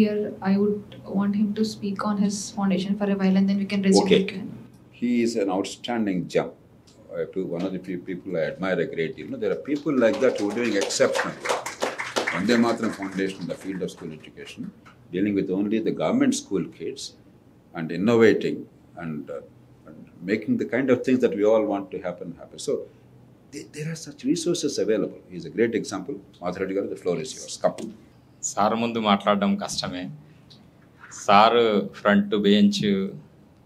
here, I would want him to speak on his foundation for a while, and then we can resume. Okay. He is an outstanding gem. One of the few people I admire a great deal. There are people like that who are doing exceptional work. Vande Mataram Foundation in the field of school education, dealing with only the government school kids and innovating and making the kind of things that we all want to happen. So there are such resources available. He is a great example. Madhur Reddy garu, the floor is yours. Come. Sir ముందు మాట్లాడడం కష్టమే. Sir front bench,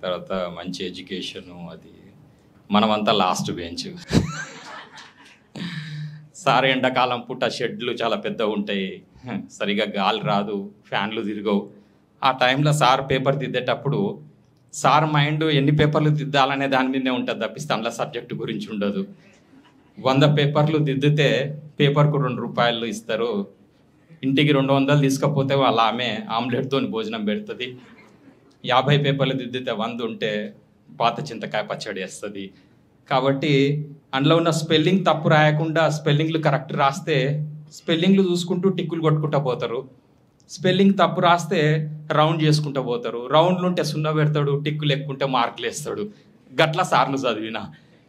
తర్వాత మంచి education, అది మనమంతా last bench. Sir ఎండాకాలం పూట షెడ్లు చాలా పెద్దగా ఉంటాయి, సరిగా గాలి రాదు, ఫ్యాన్లు తిరగవు. ఆ టైంలో సార్ పేపర్ దిద్దేటప్పుడు సార్ మైండ్ ఎన్ని పేపర్లు దిద్దాలనే దాని మీదే ఉంటుంది తప్పిస్తే అందులో సబ్జెక్టు గురించి ఉండదు. 100 పేపర్లు దిద్దితే పేపర్కు 2 రూపాయలు ఇస్తారు. ఇంటికి 200 తీసుకపోతే వాళ్ళ ఆమె ఆమ్లెట్తో భోజనం పెడుతుంది. 50 పేపర్లు దిద్దితే 100 ఉంటే పాత చింతకాయ పచ్చడి వేస్తుంది. కాబట్టి అందులో ఉన్న స్పెల్లింగ్ తప్పు రాయకుండా స్పెల్లింగ్లు కరెక్ట్ రాస్తే స్పెల్లింగ్లు చూసుకుంటూ టిక్కులు కొట్టుకుంటూ పోతారు. స్పెల్లింగ్ తప్పు రాస్తే రౌండ్ చేసుకుంటూ పోతారు. రౌండ్లు ఉంటే 0 పెడతాడు, టిక్కులు ఎక్కుంటే మార్కులు వేస్తాడు. గట్ల సార్లు చదివిన.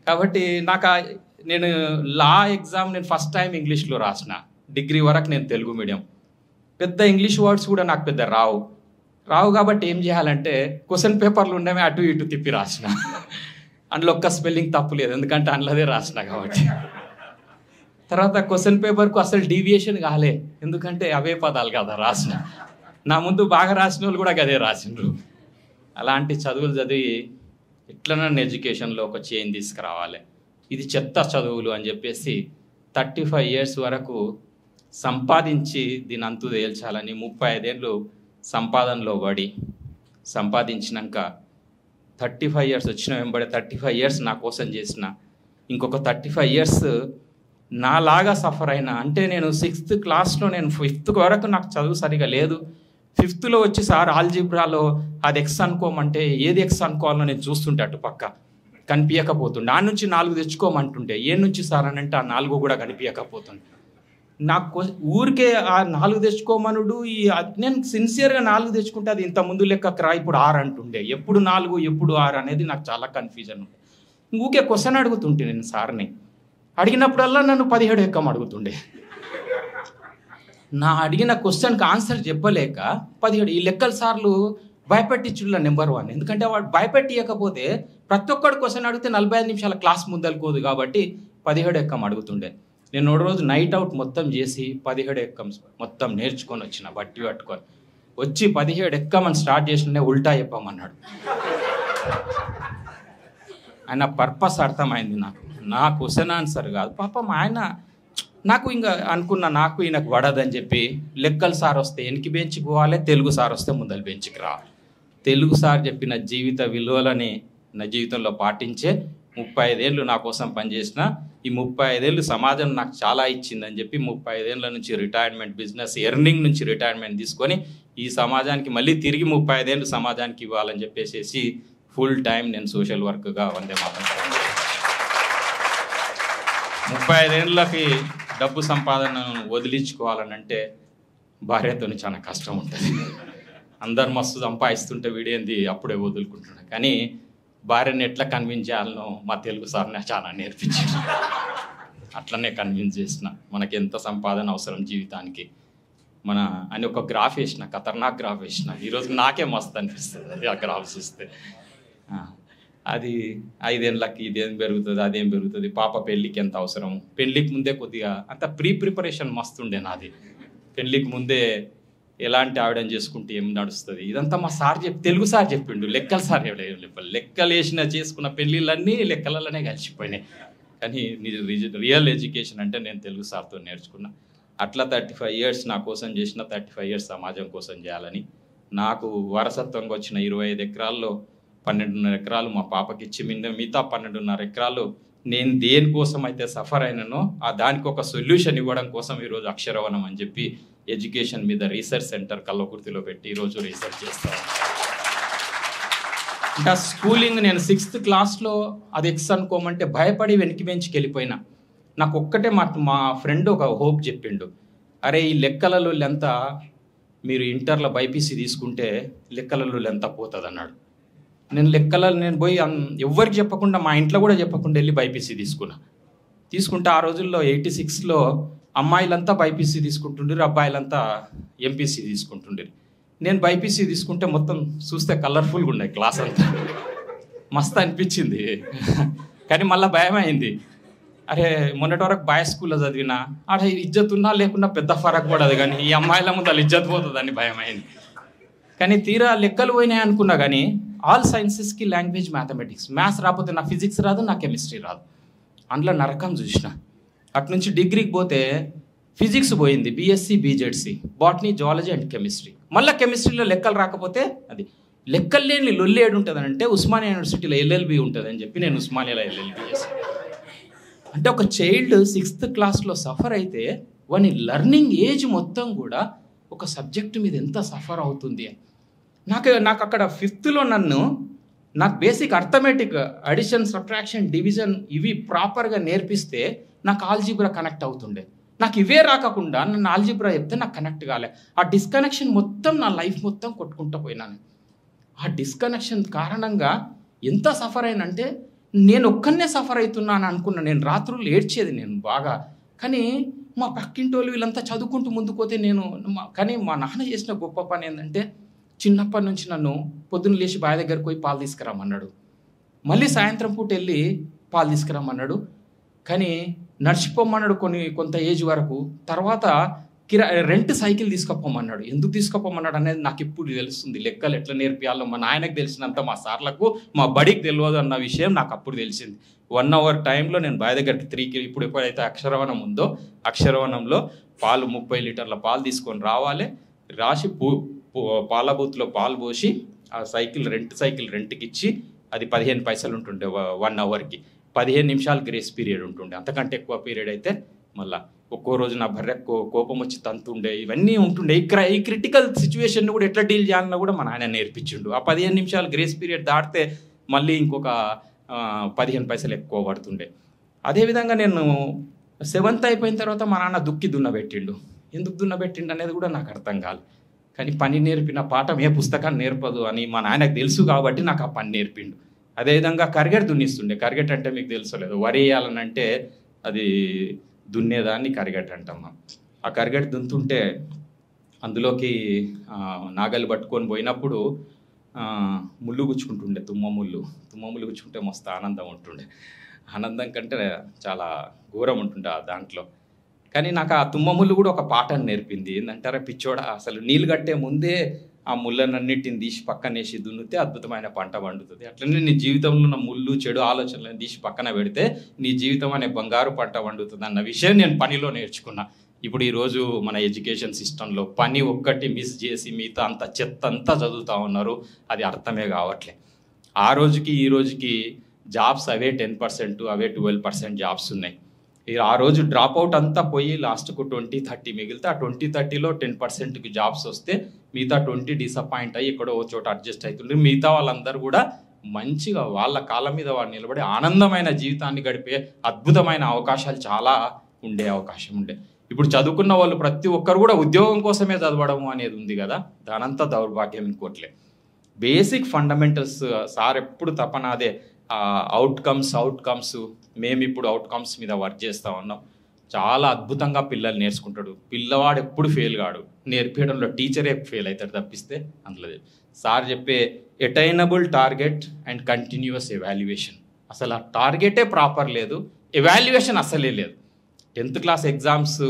కాబట్టి నేను లా ఎగ్జామ్ ఫస్ట్ టైం ఇంగ్లీష్లో రాసిన. డిగ్రీ వరకు నేను తెలుగు మీడియం. పెద్ద ఇంగ్లీష్ వర్డ్స్ కూడా నాకు పెద్ద రావు కాబట్టి ఏం చేయాలంటే క్వశ్చన్ పేపర్లు ఉండమే అటు ఇటు తిప్పి రాసిన. అందులో ఒక్క స్పెల్లింగ్ తప్పు లేదు, ఎందుకంటే అందులోదే రాసిన కాబట్టి. తర్వాత క్వశ్చన్ పేపర్కు అసలు డీవియేషన్ కాలే, ఎందుకంటే అవే పదాలు కదా రాసిన. నా ముందు బాగా రాసిన వాళ్ళు కూడా అదే రాసిండ్రు. అలాంటి చదువులు చదివి ఎట్లా నన్ను ఎడ్యుకేషన్లో ఒక చేంజ్ తీసుకురావాలి, ఇది చెత్త చదువులు అని చెప్పేసి 35 years వరకు సంపాదించి దీని అంతు తేల్చాలని 35 ఏళ్ళు సంపాదనలో పడి సంపాదించినాక 35 years వచ్చిన వెంబడి 35 years నా కోసం చేసిన, ఇంకొక 35 years నాలాగా సఫర్ అయినా. అంటే నేను 6th క్లాస్లో నేను 5th వరకు నాకు చదువు సరిగా లేదు. 5thలో వచ్చి సార్ ఆల్జిబ్రాలో అది ఎక్స్ అనుకోమంటే ఏది ఎక్స్ అనుకోవాలో నేను చూస్తుంటే అటు పక్క కనిపించకపోతుండే. ఆ నుంచి 4 తెచ్చుకోమంటుంటే ఏ నుంచి సార్ అని అంటే ఆ 4 కూడా కనిపించకపోతుండే. నాకు ఊరికే ఆ 4 తెచ్చుకోమనుడు, నేను సిన్సియర్గా 4 తెచ్చుకుంటే అది ఇంత ముందు లెక్క ఇప్పుడు 6 అంటుండే. ఎప్పుడు 4 ఎప్పుడు 6 అనేది నాకు చాలా కన్ఫ్యూజన్ ఉండే. ఊరికే క్వశ్చన్ అడుగుతుంటే నేను సార్ని అడిగినప్పుడల్లా నన్ను 17 ఎక్కం అడుగుతుండే. నా అడిగిన క్వశ్చన్కి ఆన్సర్ చెప్పలేక 17 ఈ లెక్కల సార్లు భయపెట్టించుడులో నెంబర్ 1. ఎందుకంటే వాడు భయపెట్టియకపోతే ప్రతి ఒక్కడు క్వశ్చన్ అడిగితే 45 నిమిషాల క్లాస్ ముందలుకోదు కాబట్టి 17 ఎక్కం అడుగుతుండే. నేను ఒక రోజు నైట్ అవుట్ మొత్తం చేసి 17 ఎక్కం మొత్తం నేర్చుకొని వచ్చిన, బట్టి పట్టుకొని వచ్చి 17 ఎక్కమని స్టార్ట్ చేసిన ఉల్టా చెప్పమన్నాడు. ఆయన పర్పస్ అర్థమైంది నాకు. నా క్వశ్చన్ ఆన్సర్ కాదు పాపం ఆయన. నాకు ఇంకా అనుకున్నా నాకు ఈయనకు పడదని చెప్పి లెక్కల సార్ వస్తే వెనక్కి బెంచ్కి పోవాలి, తెలుగు సార్ వస్తే ముందల బెంచ్కి రావాలి. తెలుగు సార్ చెప్పిన జీవిత విలువలని నా జీవితంలో పాటించే 35 ఏళ్ళు నా కోసం పనిచేసిన. ఈ 35 ఏళ్ళు సమాజం నాకు చాలా ఇచ్చిందని చెప్పి 35 ఏళ్ళ నుంచి రిటైర్మెంట్, బిజినెస్ ఎర్నింగ్ నుంచి రిటైర్మెంట్ తీసుకొని ఈ సమాజానికి మళ్ళీ తిరిగి 35 ఏళ్ళు సమాజానికి ఇవ్వాలని చెప్పేసి ఫుల్ టైం నేను సోషల్ వర్క్గా వందే మాతరం 35 ఏళ్ళకి డబ్బు సంపాదనను వదిలించుకోవాలనంటే భార్యతో చాలా కష్టం ఉంటుంది. అందరు మస్తు సంపాదిస్తుంటే వీడేంది అప్పుడే వదులుకుంటున్నాడు. కానీ భార్యని ఎట్లా కన్విన్స్ చేయాలనో మా తెలుగు సార్ నాకు చాలా నేర్పించారు. అట్లనే కన్విన్స్ చేసిన. మనకి ఎంత సంపాదన అవసరం జీవితానికి మన అని ఒక గ్రాఫ్ వేసిన, ఖతర్నాక్ గ్రాఫ్ వేసిన. ఈరోజు నాకే మస్తు అనిపిస్తుంది అది ఆ గ్రాఫ్ చూస్తే. అది 5 ఏళ్ళకి ఇదేం పెరుగుతుంది, అదేం పెరుగుతుంది, పాప పెళ్ళికి ఎంత అవసరం, పెళ్ళికి ముందే కొద్దిగా అంత ప్రిపరేషన్ మస్తుండే నాది. పెళ్ళికి ముందే ఎలాంటి ఆవిడని చేసుకుంటే ఏం నడుస్తుంది, ఇదంతా మా సార్ తెలుగు సార్ చెప్పిండు. లెక్కల సార్ లెక్కలు వేసిన చేసుకున్న పెళ్ళిళ్ళన్నీ లెక్కలలోనే కలిసిపోయినాయి. కానీ రియల్ ఎడ్యుకేషన్ అంటే నేను తెలుగు సార్తో నేర్చుకున్నా. అట్లా 35 years నా కోసం చేసిన, 35 years సమాజం కోసం చేయాలని. నాకు వారసత్వంగా వచ్చిన 25 ఎకరాల్లో 12.5 ఎకరాలు మా పాపకి ఇచ్చి మిగతా 12.5 ఎకరాలు నేను దేనికోసం అయితే సఫర్ అయినానో దానికి ఒక సొల్యూషన్ ఇవ్వడం కోసం ఈరోజు అక్షరవనం అని చెప్పి ఎడ్యుకేషన్ మీద రీసెర్చ్ సెంటర్ కల్లకుర్తిలో పెట్టి ఈరోజు రీసెర్చ్ చేస్తాను. ఇంకా స్కూలింగ్ నేను 6th క్లాస్లో అది ఎక్స్ అనుకోమంటే భయపడి వెనక్కి బెంచ్కి వెళ్ళిపోయినా. నాకు ఒక్కటే మా ఫ్రెండ్ ఒక హోప్ చెప్పిండు, అరే ఈ లెక్కలలో ఎంత మీరు ఇంటర్లో బైపీసీ తీసుకుంటే లెక్కలలో ఎంత పోతుంది అన్నాడు. నేను లెక్కలలో నేను పోయి ఎవ్వరికి చెప్పకుండా, మా ఇంట్లో కూడా చెప్పకుండా వెళ్ళి బైపీసీ తీసుకుంటే ఆ రోజుల్లో 86లో అమ్మాయిలంతా బైపీసీ తీసుకుంటుండ్రు, అబ్బాయిలంతా ఎంపీసీ తీసుకుంటుండ్రు. నేను బైపీసీ తీసుకుంటే మొత్తం చూస్తే కలర్ఫుల్గా ఉన్నాయి క్లాస్ అంతా, మస్తు అనిపించింది. కానీ మళ్ళీ భయం అయింది, అరే మొన్నటి వరకు బాయ్స్ స్కూల్లో చదివినా అరే ఇజ్జత్ ఉన్నా లేకున్నా పెద్ద ఫరక్ పడదు, కానీ ఈ అమ్మాయిల ముందు వాళ్ళు ఇజ్జత్ పోతుందని భయం అయింది. కానీ తీరా లెక్కలు పోయినాయి అనుకున్నా, కానీ ఆల్ సైన్సెస్కి లాంగ్వేజ్ మ్యాథమెటిక్స్, మ్యాథ్స్ రాకపోతే నా ఫిజిక్స్ రాదు, నా కెమిస్ట్రీ రాదు. అందులో నరకం చూసిన. అటు నుంచి డిగ్రీకి పోతే ఫిజిక్స్ పోయింది, BSc BZC, botany zoology and chemistry. మళ్ళీ కెమిస్ట్రీలో లెక్కలు రాకపోతే అది లెక్కలు లేని లొల్లి ఏడు ఉంటుంది అంటే ఉస్మానియా యూనివర్సిటీలో ఎల్ఎల్బి ఉంటుంది అని చెప్పి నేను ఉస్మానియాలో ఎల్ఎల్బి చేశాను. అంటే ఒక చైల్డ్ 6th క్లాస్లో సఫర్ అయితే వాని లెర్నింగ్ ఏజ్ మొత్తం కూడా ఒక సబ్జెక్టు మీద ఎంత సఫర్ అవుతుంది అని నాకు అక్కడ 5thలో నాకు basic arithmetic, addition, subtraction, division ఇవి ప్రాపర్గా నేర్పిస్తే నాకు ఆల్జీబ్రా కనెక్ట్ అవుతుండే. నాకు ఇవే రాకుండా నన్ను ఆల్జీబ్రా చెప్తే నాకు కనెక్ట్ కాలే. ఆ డిస్కనెక్షన్ మొత్తం నా లైఫ్ మొత్తం కొట్టుకుంటూ పోయినాను. ఆ డిస్కనెక్షన్ కారణంగా ఎంత సఫర్ అయినంటే నేను ఒక్కనే సఫర్ అవుతున్నాను అనుకున్నా. నేను రాత్రులు ఏడ్చేది నేను బాగా. కానీ మా పక్కింటోళ్ళు వీళ్ళంతా చదువుకుంటూ ముందుకు పోతే కానీ మా నాన్న చేసిన గొప్ప పని ఏంటంటే చిన్నప్పటి నుంచి నన్ను పొద్దున్న లేచి బావి దగ్గరికి పోయి పాలు తీసుకురామన్నాడు, మళ్ళీ సాయంత్రం పూట వెళ్ళి పాలు తీసుకురామన్నాడు. కానీ నడిచిపోమన్నాడు కొంత ఏజ్ వరకు. తర్వాత రెంట్ సైకిల్ తీసుకుపోమన్నాడు. ఎందుకు తీసుకుపోమన్నాడు అనేది నాకు ఇప్పుడు తెలుస్తుంది. లెక్కలు ఎట్లా నేర్పియాలో మా నాయనకు తెలిసినంత మా సార్లకు, మా బడికి తెలియదు అన్న విషయం నాకు అప్పుడు తెలిసింది. 1 hour టైంలో నేను బావి దగ్గరికి 3 ఇప్పుడు ఎప్పుడైతే అక్షరవనం ఉందో అక్షరవనంలో పాలు 30 లీటర్ల పాలు తీసుకొని రావాలి. రాసి పాల బూత్లో పాలు పోసి ఆ రెంట్ సైకిల్ రెంట్కి ఇచ్చి అది 15 పైసలు ఉంటుండే 1 hourకి. 15 నిమిషాలు గ్రేస్ పీరియడ్ ఉంటుండే. అంతకంటే ఎక్కువ పీరియడ్ అయితే మళ్ళీ ఒక్కో రోజు నా భర్య కోపం వచ్చి తంతుండే, ఇవన్నీ ఉంటుండే. ఈ క్రిటికల్ సిచ్యువేషన్ కూడా ఎట్లా డీల్ చేయాలన్నా కూడా మా నాయన నేర్పించిండు. ఆ 15 నిమిషాలు గ్రేస్ పీరియడ్ దాటితే మళ్ళీ ఇంకొక 15 పైసలు ఎక్కువ పడుతుండే. అదేవిధంగా నేను 7th అయిపోయిన తర్వాత మా నాన్న దున్నబెట్టిండు. ఎందుకు దున్నబెట్టిండు అనేది కూడా నాకు అర్థం కాదు. కానీ పని నేర్పిన పాఠం ఏ పుస్తకాన్ని నేర్పదు అని మా నాయనకు తెలుసు కాబట్టి నాకు ఆ పని నేర్పిండు. అదేవిధంగా కరిగెట్ దున్నిస్తుండే. కరిగెట్ అంటే మీకు తెలుసలేదు, వరి వేయాలనంటే అది దున్నేదాన్ని కరిగెట్ అంటాం. ఆ కరిగెట్ దున్నుతుంటే అందులోకి నాగలి పట్టుకొని పోయినప్పుడు ముళ్ళు గుచ్చుకుంటుండే, తుమ్మ ముళ్ళు గుచ్చుకుంటే మస్తు ఆనందం ఉంటుండే. ఆనందం కంటే చాలా ఘోరం ఉంటుండే దాంట్లో. కానీ నాకు ఆ తుమ్మ ముళ్ళు కూడా ఒక పాఠాన్ని నేర్పింది. ఏంటంటారా పిచ్చోడా, అసలు నీళ్ళు కట్టే ముందే ఆ ముళ్ళనన్నిటిని తీసి పక్కనేసి దున్నితే అద్భుతమైన పంట పండుతుంది. అట్లనే నీ జీవితంలో ఉన్న ముళ్ళు చెడు ఆలోచనలను తీసి పక్కన పెడితే నీ జీవితం అనే బంగారు పంట పండుతుంది అన్న విషయం నేను పనిలో నేర్చుకున్నా. ఇప్పుడు ఈరోజు మన ఎడ్యుకేషన్ సిస్టంలో పని ఒక్కటి మిస్ చేసి మిగతా అంత చెత్త అంతా చదువుతూ ఉన్నారు. అది అర్థమే కావట్లే. ఆ రోజుకి ఈ రోజుకి జాబ్స్ అవే 10%, అవే 12% జాబ్స్ ఉన్నాయి. ఆ రోజు డ్రాప్అవుట్ అంతా పోయి లాస్ట్కు 20-30 మిగిలితే ఆ 20-30లో 10%కి జాబ్స్ వస్తే మిగతా 20 డిసప్పాయింట్ అయ్యి ఎక్కడో చోట అడ్జస్ట్ అవుతుండ్రు. మిగతా వాళ్ళందరూ కూడా మంచిగా వాళ్ళ కాళ్ళ మీద వాళ్ళు నిలబడి ఆనందమైన జీవితాన్ని గడిపే అద్భుతమైన అవకాశాలు చాలా అవకాశం ఉండే. ఇప్పుడు చదువుకున్న వాళ్ళు ప్రతి ఒక్కరు కూడా ఉద్యోగం కోసమే చదవడము అనేది ఉంది కదా, దానంతా దౌర్భాగ్యం ఇంకోట్లే. బేసిక్ ఫండమెంటల్స్ సార్ ఎప్పుడు తపన అదే అవుట్కమ్స్ మేము ఇప్పుడు అవుట్కమ్స్ మీద వర్క్ చేస్తూ ఉన్నాం. చాలా అద్భుతంగా పిల్లలు నేర్చుకుంటాడు. పిల్లవాడు ఎప్పుడు ఫెయిల్ కాడు, నేర్పించడంలో టీచరే ఫెయిల్ అవుతాడు తప్పిస్తే అందులో. సార్ చెప్పే attainable target and continuous evaluation, అసలు ఆ టార్గెటే ప్రాపర్ లేదు, ఎవాల్యుయేషన్ అసలే లేదు. 10th క్లాస్ ఎగ్జామ్స్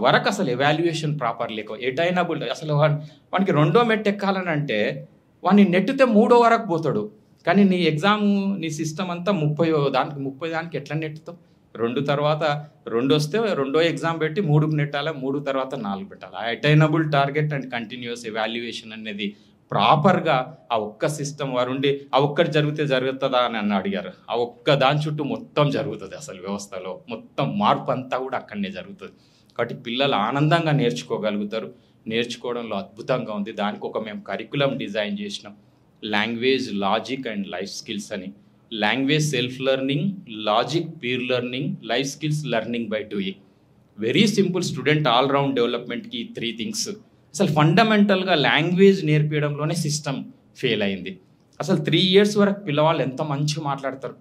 వరకు అసలు ఎవాల్యుయేషన్ ప్రాపర్ లేక ఎటైనబుల్, అసలు వానికి 2వ మెట్టు ఎక్కాలని అంటే వాడిని నెట్టితే 3వ వరకు పోతాడు. కానీ నీ ఎగ్జామ్ నీ సిస్టమ్ అంతా 30 దానికి ఎట్లా నెట్టుతావు? 2 తర్వాత 2 వస్తే 2వ ఎగ్జామ్ పెట్టి 3కు నెట్టాలి, 3 తర్వాత 4 పెట్టాలి. ఆ attainable target and continuous evaluation అనేది ప్రాపర్గా ఆ ఒక్క సిస్టమ్ వారుండి ఆ ఒక్కటి జరుగుతుందా అని నన్ను అడిగారు. ఆ ఒక్క దాని చుట్టూ మొత్తం జరుగుతుంది. అసలు వ్యవస్థలో మొత్తం మార్పు అంతా కూడా అక్కడనే జరుగుతుంది. కాబట్టి పిల్లలు ఆనందంగా నేర్చుకోగలుగుతారు. నేర్చుకోవడంలో అద్భుతంగా ఉంది. దానికి మేము కరికులం డిజైన్ చేసినాం, language, logic and life skills అని. Language self learning, logic peer learning, life skills learning by doing. Very simple. Student all round డెవలప్మెంట్కి 3 థింగ్స్. అసలు ఫండమెంటల్గా లాంగ్వేజ్ నేర్పించడంలోనే సిస్టమ్ ఫెయిల్ అయింది. అసలు 3 years వరకు పిల్లవాళ్ళు ఎంత మంచిగా మాట్లాడతారు,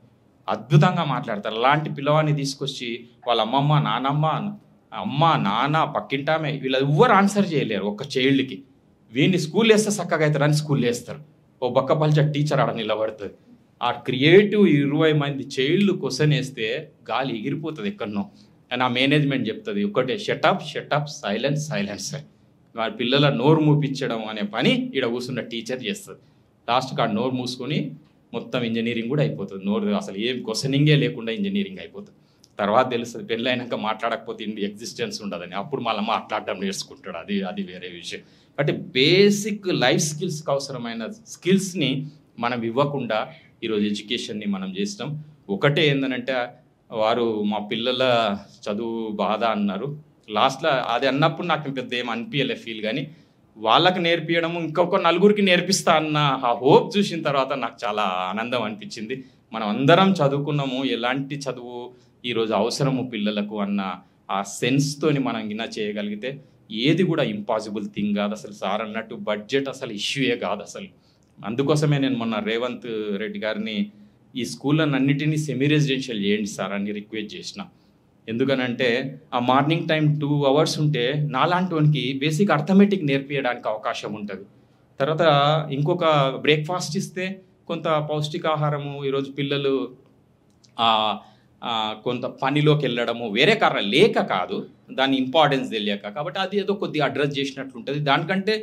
అద్భుతంగా మాట్లాడతారు. అలాంటి పిల్లవాడిని తీసుకొచ్చి వాళ్ళ అమ్మమ్మ, నానమ్మ, అమ్మ, నాన్న, పక్కింటామే వీళ్ళు ఎవ్వరు ఆన్సర్ చేయలేరు ఒక్క చైల్డ్కి. వీడిని స్కూల్ వేస్తే చక్కగా అవుతారని స్కూల్ వేస్తారు. ఓ బక్క పల్చ టీచర్ ఆడ నిలబడుతుంది. ఆ క్రియేటివ్ 20 మంది చైల్డ్ క్వశ్చన్ వేస్తే గాలి ఎగిరిపోతుంది ఎక్కడనో. అండ్ ఆ మేనేజ్మెంట్ చెప్తుంది ఒకటే, షటప్ సైలెన్స్. వాడి పిల్లల నోరు మూపించడం అనే పని ఈడ కూర్చున్న టీచర్ చేస్తుంది. లాస్ట్కి ఆ నోరు మూసుకొని మొత్తం ఇంజనీరింగ్ కూడా అయిపోతుంది. నోరు అసలు ఏం క్వశ్చనింగే లేకుండా ఇంజనీరింగ్ అయిపోతుంది. తర్వాత తెలుస్తుంది పెళ్ళి అయినాక మాట్లాడకపోతే ఇండి ఎగ్జిస్టెన్స్ ఉండదని. అప్పుడు మళ్ళీ మాట్లాడడం నేర్చుకుంటాడు. అది వేరే విషయం. అంటే బేసిక్ లైఫ్ స్కిల్స్కి అవసరమైన స్కిల్స్ని మనం ఇవ్వకుండా ఈరోజు ఎడ్యుకేషన్ని మనం చేసినాం. ఒకటే ఏంటంటే వారు మా పిల్లల చదువు బాధ అన్నారు. లాస్ట్లో అది అన్నప్పుడు నాకు పెద్ద ఏం అనిపించలే ఫీల్, కానీ వాళ్ళకి నేర్పించడము ఇంకొక నలుగురికి నేర్పిస్తా అన్న ఆ హోప్ చూసిన తర్వాత నాకు చాలా ఆనందం అనిపించింది. మనం అందరం చదువుకున్నాము, ఎలాంటి చదువు ఈరోజు అవసరము పిల్లలకు అన్న ఆ సెన్స్తోని మనం గినా చేయగలిగితే ఏది కూడా ఇంపాసిబుల్ థింగ్ కాదు. అసలు సార్ అన్నట్టు బడ్జెట్ అసలు ఇష్యూయే కాదు అసలు. అందుకోసమే నేను మొన్న రేవంత్ రెడ్డి గారిని ఈ స్కూళ్ళన్నిటినీ సెమీ రెసిడెన్షియల్ చేయండి సార్ అని రిక్వెస్ట్ చేసిన. ఎందుకనంటే ఆ మార్నింగ్ టైం 2 hours ఉంటే నాలాంటి వానికి బేసిక్ అర్థమెటిక్ నేర్పించడానికి అవకాశం ఉంటుంది. తర్వాత ఇంకొక బ్రేక్ఫాస్ట్ ఇస్తే కొంత పౌష్టికాహారము. ఈరోజు పిల్లలు కొంత పనిలోకి వెళ్ళడము వేరే కారణం లేక కాదు, దాని ఇంపార్టెన్స్ తెలియక. కాబట్టి అది ఏదో కొద్దిగా అడ్రస్ చేసినట్లుంటుంది. దానికంటే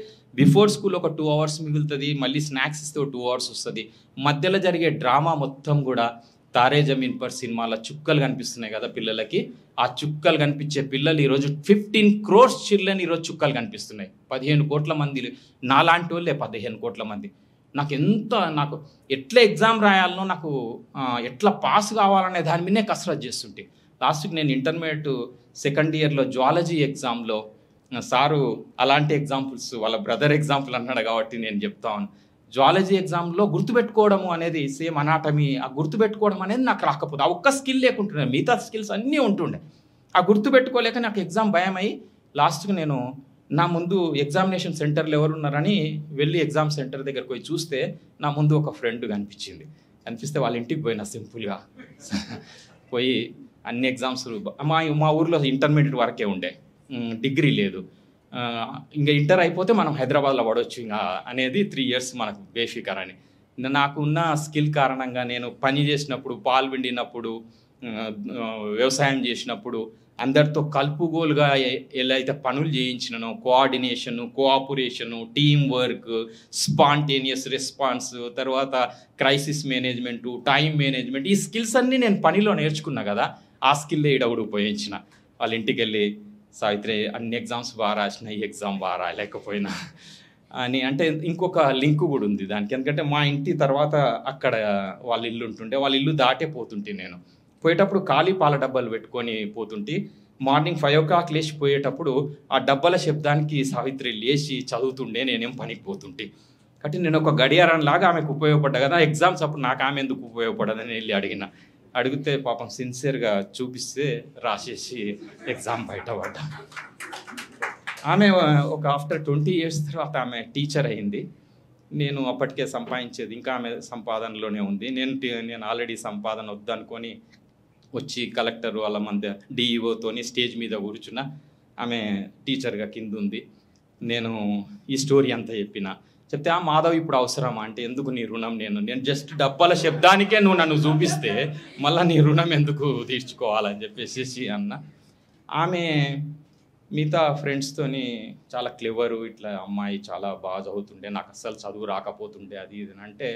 బిఫోర్ స్కూల్ ఒక 2 hours మిగులుతుంది, మళ్ళీ స్నాక్స్ ఇస్తే 2 hours వస్తుంది. మధ్యలో జరిగే డ్రామా మొత్తం కూడా తారే జమీన్ పర్ సినిమాలో చుక్కలు కనిపిస్తున్నాయి కదా పిల్లలకి. ఆ చుక్కలు కనిపించే పిల్లలు ఈరోజు 15 crores చిల్డ్రన్ ఈరోజు చుక్కలు కనిపిస్తున్నాయి. 15 కోట్ల మంది నాలాంటి వాళ్ళే 15 కోట్ల మంది. నాకు ఎట్లా ఎగ్జామ్ రాయాలనో, నాకు ఎట్లా పాస్ కావాలనే దాని మీదే కసరత్ చేస్తుంటే లాస్ట్కి నేను ఇంటర్మీడియట్ 2nd year జువాలజీ ఎగ్జామ్లో సారు అలాంటి ఎగ్జాంపుల్స్ వాళ్ళ బ్రదర్ ఎగ్జాంపుల్ అన్నాడు కాబట్టి నేను చెప్తాను. జువాలజీ ఎగ్జామ్లో గుర్తుపెట్టుకోవడము అనేది సేమ్ అనాటమీ, ఆ గుర్తుపెట్టుకోవడం అనేది నాకు రాకపోతే ఆ ఒక్క స్కిల్ లేకుంటుండే, మిగతా స్కిల్స్ అన్నీ ఉంటుండే. ఆ గుర్తుపెట్టుకోలేక నాకు ఎగ్జామ్ భయం అయ్యి లాస్ట్కి నేను నా ముందు ఎగ్జామినేషన్ సెంటర్లు ఎవరున్నారని వెళ్ళి ఎగ్జామ్ సెంటర్ దగ్గరికి పోయి చూస్తే నా ముందు ఒక ఫ్రెండ్ కనిపిస్తే వాళ్ళ ఇంటికి పోయినా సింపుల్గా పోయి అన్ని ఎగ్జామ్స్ మా ఊర్లో ఇంటర్మీడియట్ వరకే ఉండే, డిగ్రీ లేదు. ఇంకా ఇంటర్ అయిపోతే మనం హైదరాబాద్లో పడవచ్చు ఇంకా అనేది 3 years మనకు బేఫికర్ అని. నాకున్న స్కిల్ కారణంగా నేను పని చేసినప్పుడు, పాలు పిండినప్పుడు, వ్యవసాయం చేసినప్పుడు అందరితో కలుపుగోలుగా ఎలా అయితే పనులు చేయించినానో, coordination, cooperation, team work, spontaneous response, తర్వాత క్రైసిస్ మేనేజ్మెంటు, టైం మేనేజ్మెంట్, ఈ స్కిల్స్ అన్నీ నేను పనిలో నేర్చుకున్నా కదా. ఆ స్కిల్లే ఈడవుడు ఉపయోగించిన. వాళ్ళ ఇంటికి వెళ్ళి సావిత్రి అన్ని ఎగ్జామ్స్ బాగా రాసిన, ఈ ఎగ్జామ్ బాగా రాయలేకపోయినా అని అంటే ఇంకొక లింక్ కూడా ఉంది దానికి. ఎందుకంటే మా ఇంటి తర్వాత అక్కడ వాళ్ళ ఇల్లు ఉంటుండే, వాళ్ళ ఇల్లు దాటే పోతుంటే నేను పోయేటప్పుడు ఖాళీ పాల డబ్బాలు పెట్టుకొని పోతుంటే మార్నింగ్ 5 o'clock లేచి పోయేటప్పుడు ఆ డబ్బాల శబ్దానికి సావిత్రి లేచి చదువుతుండే, నేనేం పనికి పోతుంటే. కాబట్టి నేను ఒక గడియారం లాగా ఆమెకు ఉపయోగపడ్డా కదా. ఎగ్జామ్స్ అప్పుడు నాకు ఆమె ఎందుకు ఉపయోగపడదని వెళ్ళి అడిగితే పాపం సిన్సియర్గా చూపిస్తే రాసేసి ఎగ్జామ్ బయటపడ్డా. ఆమె ఒక ఆఫ్టర్ 20 years తర్వాత ఆమె టీచర్ అయింది. నేను అప్పటికే సంపాదించేది ఇంకా ఆమె సంపాదనలోనే ఉంది. నేను ఆల్రెడీ సంపాదన వద్దనుకొని వచ్చి కలెక్టర్ వాళ్ళ మధ్య డిఈఓతోని స్టేజ్ మీద కూర్చున్న, ఆమె టీచర్గా కింద ఉంది. నేను ఈ స్టోరీ అంతా చెప్తే ఆ మాధవ్ ఇప్పుడు అవసరమా అంటే, ఎందుకు నీ రుణం, నేను జస్ట్ డబ్బాల శబ్దానికే నువ్వు నన్ను చూపిస్తే మళ్ళీ నీ రుణం ఎందుకు తీర్చుకోవాలని చెప్పేసి అన్న. ఆమె మిగతా ఫ్రెండ్స్తోని చాలా క్లెవరు, ఇట్లా అమ్మాయి చాలా బాగా చదువుతుంటే, నాకు అస్సలు చదువు రాకపోతుంటే అది ఇది అంటే,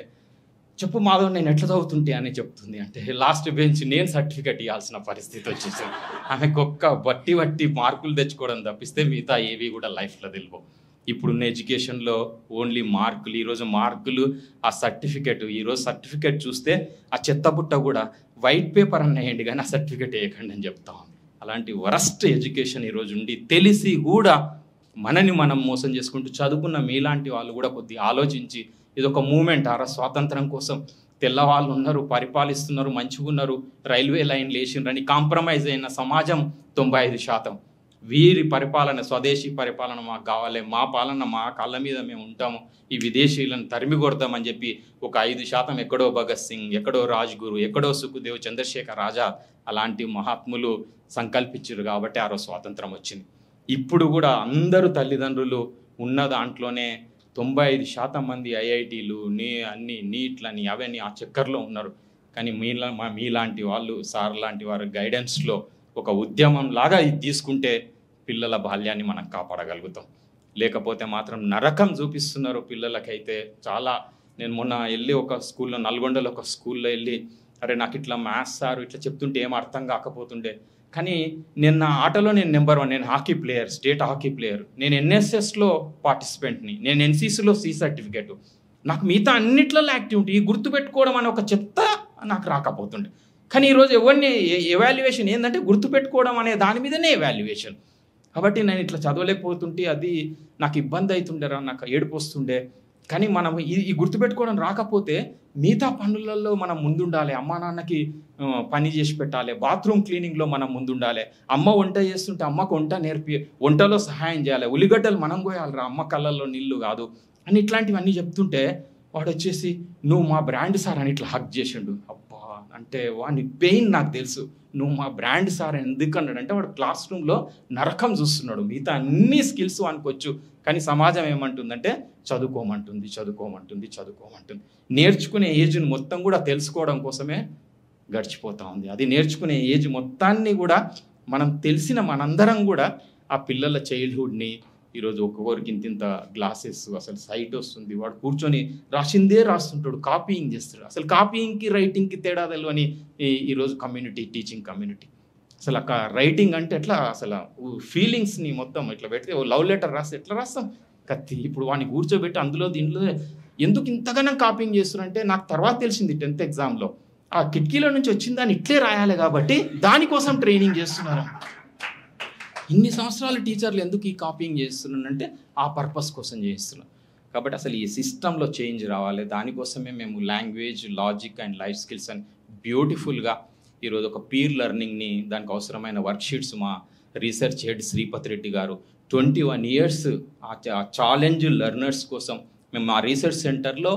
చెప్పు మాధవ్ నేను ఎట్లా చదువుతుంటే అని చెప్తుంది. అంటే లాస్ట్ బెంచ్ నేను సర్టిఫికెట్ ఇవ్వాల్సిన పరిస్థితి వచ్చేసింది. ఆమెకు ఒక్క బట్టి మార్కులు తెచ్చుకోవడం తప్పిస్తే మిగతా ఏవి కూడా లైఫ్లో తెలియవు. ఇప్పుడున్న ఎడ్యుకేషన్లో ఓన్లీ మార్కులు. ఈరోజు మార్కులు, ఆ సర్టిఫికెట్. ఈరోజు సర్టిఫికెట్ చూస్తే ఆ చెత్తబుట్ట కూడా వైట్ పేపర్ అన్నాయండి కానీ ఆ సర్టిఫికెట్ వేయకండి అని చెప్తాం. అలాంటి వరస్ట్ ఎడ్యుకేషన్ ఈరోజు ఉండి తెలిసి కూడా మనని మనం మోసం చేసుకుంటూ చదువుకున్న మీలాంటి వాళ్ళు కూడా కొద్దిగా ఆలోచించి, ఇదొక మూమెంట్. స్వాతంత్రం కోసం తెల్లవాళ్ళు ఉన్నారు, పరిపాలిస్తున్నారు, మంచిగా ఉన్నారు, రైల్వే లైన్లు వేసిండ్రని కాంప్రమైజ్ అయిన సమాజం 95%. వీరి పరిపాలన, స్వదేశీ పరిపాలన మాకు కావాలి, మా పాలన మా కాళ్ళ మీద మేము ఉంటాము, ఈ విదేశీయులను తరిమి కొడతామని చెప్పి ఒక 5% ఎక్కడో భగత్ సింగ్, ఎక్కడో రాజ్గురు, ఎక్కడో సుఖదేవ్, చంద్రశేఖర్ ఆజాద్ అలాంటి మహాత్ములు సంకల్పించారు కాబట్టి ఆ రోజు స్వాతంత్రం వచ్చింది. ఇప్పుడు కూడా అందరూ తల్లిదండ్రులు ఉన్న దాంట్లోనే 95% మంది ఐఐటీలు అన్ని నీట్లని అవన్నీ ఆ చక్కర్లో ఉన్నారు. కానీ మీలాంటి వాళ్ళు, సార్ లాంటి వారి గైడెన్స్లో ఒక ఉద్యమం లాగా ఇది తీసుకుంటే పిల్లల బాల్యాన్ని మనం కాపాడగలుగుతాం. లేకపోతే మాత్రం నరకం చూపిస్తున్నారు పిల్లలకైతే. చాలా నేను మొన్న వెళ్ళి ఒక స్కూల్లో, నల్గొండలో ఒక స్కూల్లో వెళ్ళి, అరే నాకు ఇట్లా మ్యాథ్స్ సార్ ఇట్లా చెప్తుంటే ఏం అర్థం కాకపోతుండే, కానీ నేను నా ఆటలో నేను నెంబర్ 1, నేను hockey player, state hockey player, నేను ఎన్ఎస్ఎస్లో పార్టిసిపెంట్ని, నేను ఎన్సీసీలో C సర్టిఫికేటు, నాకు మిగతా అన్నిట్లలో యాక్టివిటీ గుర్తుపెట్టుకోవడం అని ఒక చెత్త నాకు రాకపోతుండే. కానీ ఈరోజు ఎవరిని ఎవాల్యుయేషన్ ఏంటంటే గుర్తుపెట్టుకోవడం అనే దాని మీదనే ఎవాల్యుయేషన్. కాబట్టి నేను ఇట్లా చదవలేకపోతుంటే అది నాకు ఇబ్బంది అవుతుండేరా, నాకు ఏడుపు వస్తుండే. కానీ మనం ఈ గుర్తుపెట్టుకోవడం రాకపోతే మిగతా పనులలో మనం ముందుండాలి. అమ్మా నాన్నకి పని చేసి పెట్టాలి, బాత్రూమ్ క్లీనింగ్లో మనం ముందుండాలి, అమ్మ వంట చేస్తుంటే అమ్మకు వంట నేర్పి వంటలో సహాయం చేయాలి, ఉల్లిగడ్డలు మనం కోయాలిరా, అమ్మ కళ్ళల్లో నీళ్ళు కాదు అని ఇట్లాంటివన్నీ చెప్తుంటే వాడు వచ్చేసి నువ్వు మా బ్రాండ్ సార్ అని ఇట్లా హక్ చేసిండు. అబ్బా అంటే వాని పెయిన్ నాకు తెలుసు. నువ్వు మా బ్రాండ్ సార్ ఎందుకు అన్నాడంటే వాడు క్లాస్ రూమ్లో నరకం చూస్తున్నాడు. మిగతా అన్ని స్కిల్స్ వానికొచ్చు, కానీ సమాజం ఏమంటుందంటే చదువుకోమంటుంది, చదువుకోమంటుంది, చదువుకోమంటుంది. నేర్చుకునే ఏజ్ని మొత్తం కూడా తెలుసుకోవడం కోసమే గడిచిపోతూ ఉంది. అది నేర్చుకునే ఏజ్ మొత్తాన్ని కూడా మనం తెలిసిన మనందరం కూడా ఆ పిల్లల చైల్డ్హుడ్ని ఈరోజు ఒక్కొక్కరికి ఇంత గ్లాసెస్, అసలు సైట్ వస్తుంది, వాడు కూర్చొని రాసిందే రాస్తుంటాడు, కాపీయింగ్ చేస్తాడు. అసలు కాపీయింగ్కి రైటింగ్కి తేడా తెలియని ఈరోజు కమ్యూనిటీ, టీచింగ్ కమ్యూనిటీ. అసలు అక్కడ రైటింగ్ అంటే ఎట్లా, అసలు ఫీలింగ్స్ని మొత్తం ఇట్లా పెడితే ఓ లవ్ లెటర్ రాస్తే ఎట్లా రాస్తాం కత్తి. ఇప్పుడు వాడిని కూర్చోబెట్టి అందులో దీంట్లో ఎందుకు ఇంతగానో కాపీయింగ్ చేస్తున్నారంటే నాకు తర్వాత తెలిసింది 10th ఎగ్జామ్లో ఆ కిటికీలో నుంచి వచ్చిన దాన్ని ఇట్లే రాయాలి కాబట్టి దానికోసం ట్రైనింగ్ చేస్తున్నారు. ఇన్ని సంవత్సరాలు టీచర్లు ఎందుకు ఈ కాపీయింగ్ చేస్తున్నారంటే ఆ పర్పస్ కోసం చేస్తున్నారు. కాబట్టి అసలు ఈ సిస్టంలో చేంజ్ రావాలి. దానికోసమే మేము language, logic and life skills అని బ్యూటిఫుల్గా ఈరోజు ఒక పీర్ లెర్నింగ్ని, దానికి అవసరమైన వర్క్షీట్స్ మా రీసెర్చ్ హెడ్ శ్రీపతి రెడ్డి గారు 21 years ఆ ఛాలెంజ్ లెర్నర్స్ కోసం మేము మా రీసెర్చ్ సెంటర్లో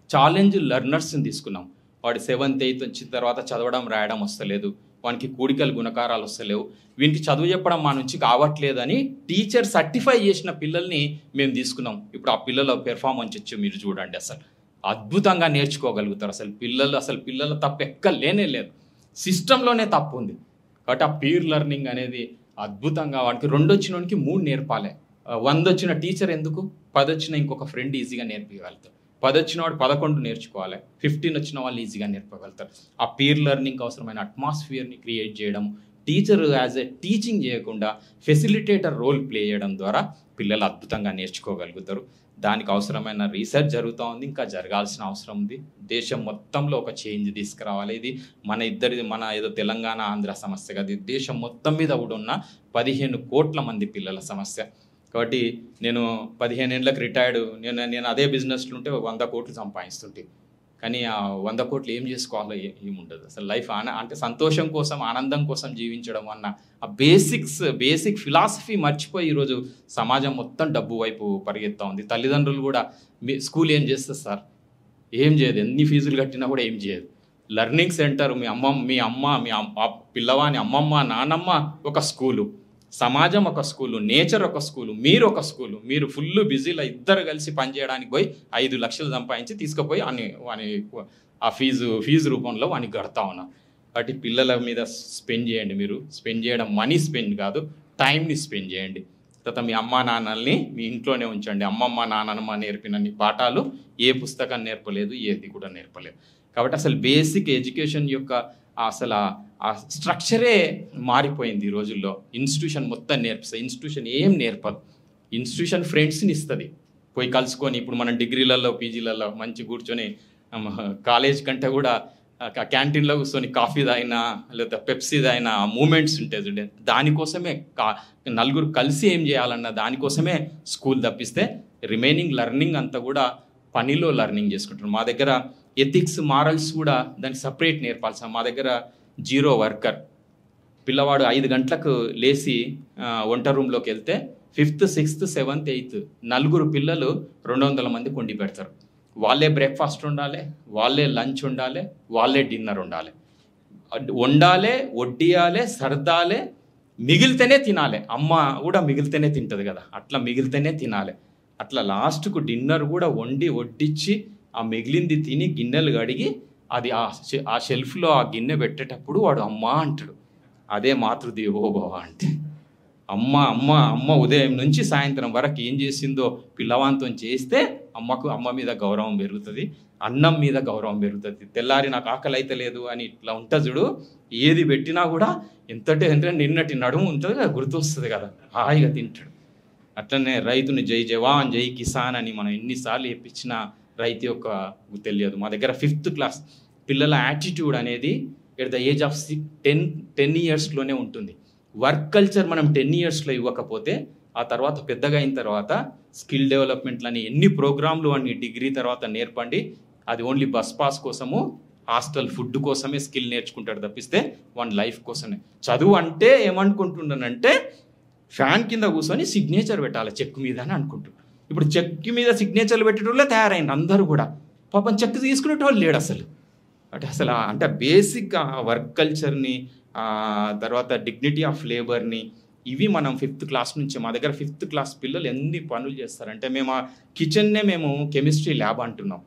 ఛాలెంజ్ లెర్నర్స్ని తీసుకున్నాం. వాడు 7th 8th వచ్చిన తర్వాత చదవడం రాయడం వస్తలేదు, వానికి కూడికలు గుణకారాలు వస్తలేవు, వీనికి చదువు చెప్పడం మా నుంచి కావట్లేదని టీచర్ సర్టిఫై చేసిన పిల్లల్ని మేము తీసుకున్నాం. ఇప్పుడు ఆ పిల్లల పెర్ఫార్మెన్స్ వచ్చి మీరు చూడండి, అసలు అద్భుతంగా నేర్చుకోగలుగుతారు. అసలు పిల్లల తప్పు ఎక్కడ లేనే లేదు, సిస్టంలోనే తప్పు ఉంది. కాబట్టి ఆ పీర్ లెర్నింగ్ అనేది అద్భుతంగా వాడికి 2 వచ్చిన వాడికి 3 నేర్పాలి. 100 వచ్చిన టీచర్ ఎందుకు, 10 వచ్చిన ఇంకొక ఫ్రెండ్ ఈజీగా నేర్పించగలుగుతారు. 10 వచ్చిన వాడు 11 నేర్చుకోవాలి, 15 వచ్చిన వాళ్ళు ఈజీగా నేర్పగలుగుతారు. ఆ పీర్ లెర్నింగ్కి అవసరమైన అట్మాస్ఫియర్ని క్రియేట్ చేయడం, టీచర్ యాజ్ ఎ టీచింగ్ చేయకుండా ఫెసిలిటేటర్ రోల్ ప్లే చేయడం ద్వారా పిల్లలు అద్భుతంగా నేర్చుకోగలుగుతారు. దానికి అవసరమైన రీసెర్చ్ జరుగుతూ ఉంది, ఇంకా జరగాల్సిన అవసరం ఉంది. దేశం మొత్తంలో ఒక చేంజ్ తీసుకురావాలి. ఇది మన ఏదో తెలంగాణ ఆంధ్ర సమస్య కాదు, ఇది దేశం మొత్తం మీద కూడా ఉన్న 15 కోట్ల మంది పిల్లల సమస్య. కాబట్టి నేను 15 ఏళ్ళకి రిటైర్డ్, నేను అదే బిజినెస్లో ఉంటే 100 కోట్లు సంపాదిస్తుంటే, కానీ ఆ 100 కోట్లు ఏం చేసుకోవాలో ఏముండదు. అసలు లైఫ్ అంటే సంతోషం కోసం, ఆనందం కోసం జీవించడం అన్న ఆ బేసిక్ ఫిలాసఫీ మర్చిపోయి ఈరోజు సమాజం మొత్తం డబ్బు వైపు పరిగెత్తా ఉంది. తల్లిదండ్రులు కూడా స్కూల్ ఏం చేస్తారు సార్, ఏం చేయదు, ఎన్ని ఫీజులు కట్టినా కూడా ఏం చేయదు. లెర్నింగ్ సెంటర్, మీ పిల్లవాని అమ్మమ్మ నానమ్మ ఒక స్కూలు, సమాజం ఒక స్కూలు, నేచర్ ఒక స్కూలు, మీరు ఒక స్కూలు. మీరు ఫుల్ బిజీలో ఇద్దరు కలిసి పనిచేయడానికి పోయి 5 లక్షలు సంపాదించి తీసుకుపోయి వాని ఆ ఫీజు రూపంలో వానికి కడతా ఉన్నారు. కాబట్టి పిల్లల మీద స్పెండ్ చేయండి. మీరు స్పెండ్ చేయడం మనీ స్పెండ్ కాదు, టైంని స్పెండ్ చేయండి. తర్వాత మీ అమ్మా నాన్నల్ని మీ ఇంట్లోనే ఉంచండి. అమ్మమ్మ నాన్నమ్మ నేర్పినన్ని పాఠాలు ఏ పుస్తకం నేర్పలేదు, ఏది కూడా నేర్పలేదు. కాబట్టి అసలు బేసిక్ ఎడ్యుకేషన్ యొక్క అసలు ఆ స్ట్రక్చరే మారిపోయింది ఈ రోజుల్లో. ఇన్స్టిట్యూషన్ మొత్తం నేర్పిస్తుంది, ఇన్స్టిట్యూషన్ ఏం నేర్పదు. ఇన్స్టిట్యూషన్ ఫ్రెండ్స్ని ఇస్తుంది, పోయి కలుసుకొని. ఇప్పుడు మనం డిగ్రీలలో, పీజీలలో మంచి కూర్చొని కాలేజ్ కంటే కూడా క్యాంటీన్లో కూర్చొని కాఫీ తాగినా లేదా పెప్సీ తాగినా మూమెంట్స్ ఉంటాయి చూడండి. దానికోసమే నలుగురు కలిసి ఏం చేయాలన్న దానికోసమే స్కూల్ తప్పిస్తే రిమైనింగ్ లెర్నింగ్ అంతా కూడా పనిలో లెర్నింగ్ చేసుకుంటారు. మా దగ్గర ఎథిక్స్, మారల్స్ కూడా దానికి సపరేట్ నేర్పాల్సిన. మా దగ్గర 0 వర్కర్ పిల్లవాడు 5 గంటలకు లేచి వంట రూమ్లోకి వెళ్తే 5th, 6th, 7th, 8th 4 పిల్లలు 200 మంది కొండి పెడతారు. వాళ్ళే బ్రేక్ఫాస్ట్ ఉండాలి, వాళ్ళే లంచ్ ఉండాలి, వాళ్ళే డిన్నర్ ఉండాలి. వండాలి, వడ్డియాలి, సర్దాలి, మిగిలితేనే తినాలి. అమ్మ కూడా మిగిలితేనే తింటుంది కదా, అట్లా మిగిలితేనే తినాలి. అట్లా లాస్ట్కు డిన్నర్ కూడా వడ్డించి ఆ మిగిలింది తిని గిన్నెలు కడిగి అది ఆ షెల్ఫ్లో ఆ గిన్నె పెట్టేటప్పుడు వాడు అమ్మ అంటాడు. అదే మాతృదేవోభవ అంటే. అమ్మ ఉదయం నుంచి సాయంత్రం వరకు ఏం చేసిందో పిల్లవాంతం చేస్తే అమ్మ మీద గౌరవం పెరుగుతుంది, అన్నం మీద గౌరవం పెరుగుతుంది. తెల్లారి నాకు ఆకలి అయితే లేదు అని ఇట్లా ఉంటుంది చూడు, ఏది పెట్టినా కూడా అంటే నిన్నటి నడుము ఉంటుంది కదా, గుర్తొస్తుంది కదా, హాయిగా తింటాడు. అట్లనే రైతుని జై జవాన్ జై కిసాన్ అని మనం ఎన్నిసార్లు చెప్పించినా రైతు యొక్క తెలియదు. మా దగ్గర 5th క్లాస్ పిల్లల యాటిట్యూడ్ అనేది ఎట్ ద ఏజ్ ఆఫ్ 10 ఇయర్స్లోనే ఉంటుంది. వర్క్ కల్చర్ మనం 10 ఇయర్స్లో ఇవ్వకపోతే ఆ తర్వాత పెద్దగా అయిన తర్వాత స్కిల్ డెవలప్మెంట్లని ఎన్ని ప్రోగ్రాంలు అని డిగ్రీ తర్వాత నేర్పండి, అది ఓన్లీ బస్ పాస్ కోసము, హాస్టల్ ఫుడ్ కోసమే స్కిల్ నేర్చుకుంటాడు తప్పిస్తే వన్ లైఫ్ కోసమే. చదువు అంటే ఏమనుకుంటున్నానంటే ఫ్యాన్ కింద కూర్చొని సిగ్నేచర్ పెట్టాలి చెక్ మీద అని అనుకుంటున్నాను. ఇప్పుడు చెక్ మీద సిగ్నేచర్లు పెట్టేటోళ్ళే తయారైంది అందరూ కూడా. పాపం చెక్ తీసుకునేటోళ్ళు లేడు అసలు. అంటే బేసిక్గా వర్క్ కల్చర్ని, తర్వాత డిగ్నిటీ ఆఫ్ లేబర్ని, ఇవి మనం 5th క్లాస్ నుంచి, మా దగ్గర 5th క్లాస్ పిల్లలు ఎన్ని పనులు చేస్తారంటే మేము ఆ కిచెన్నే మేము కెమిస్ట్రీ ల్యాబ్ అంటున్నాం.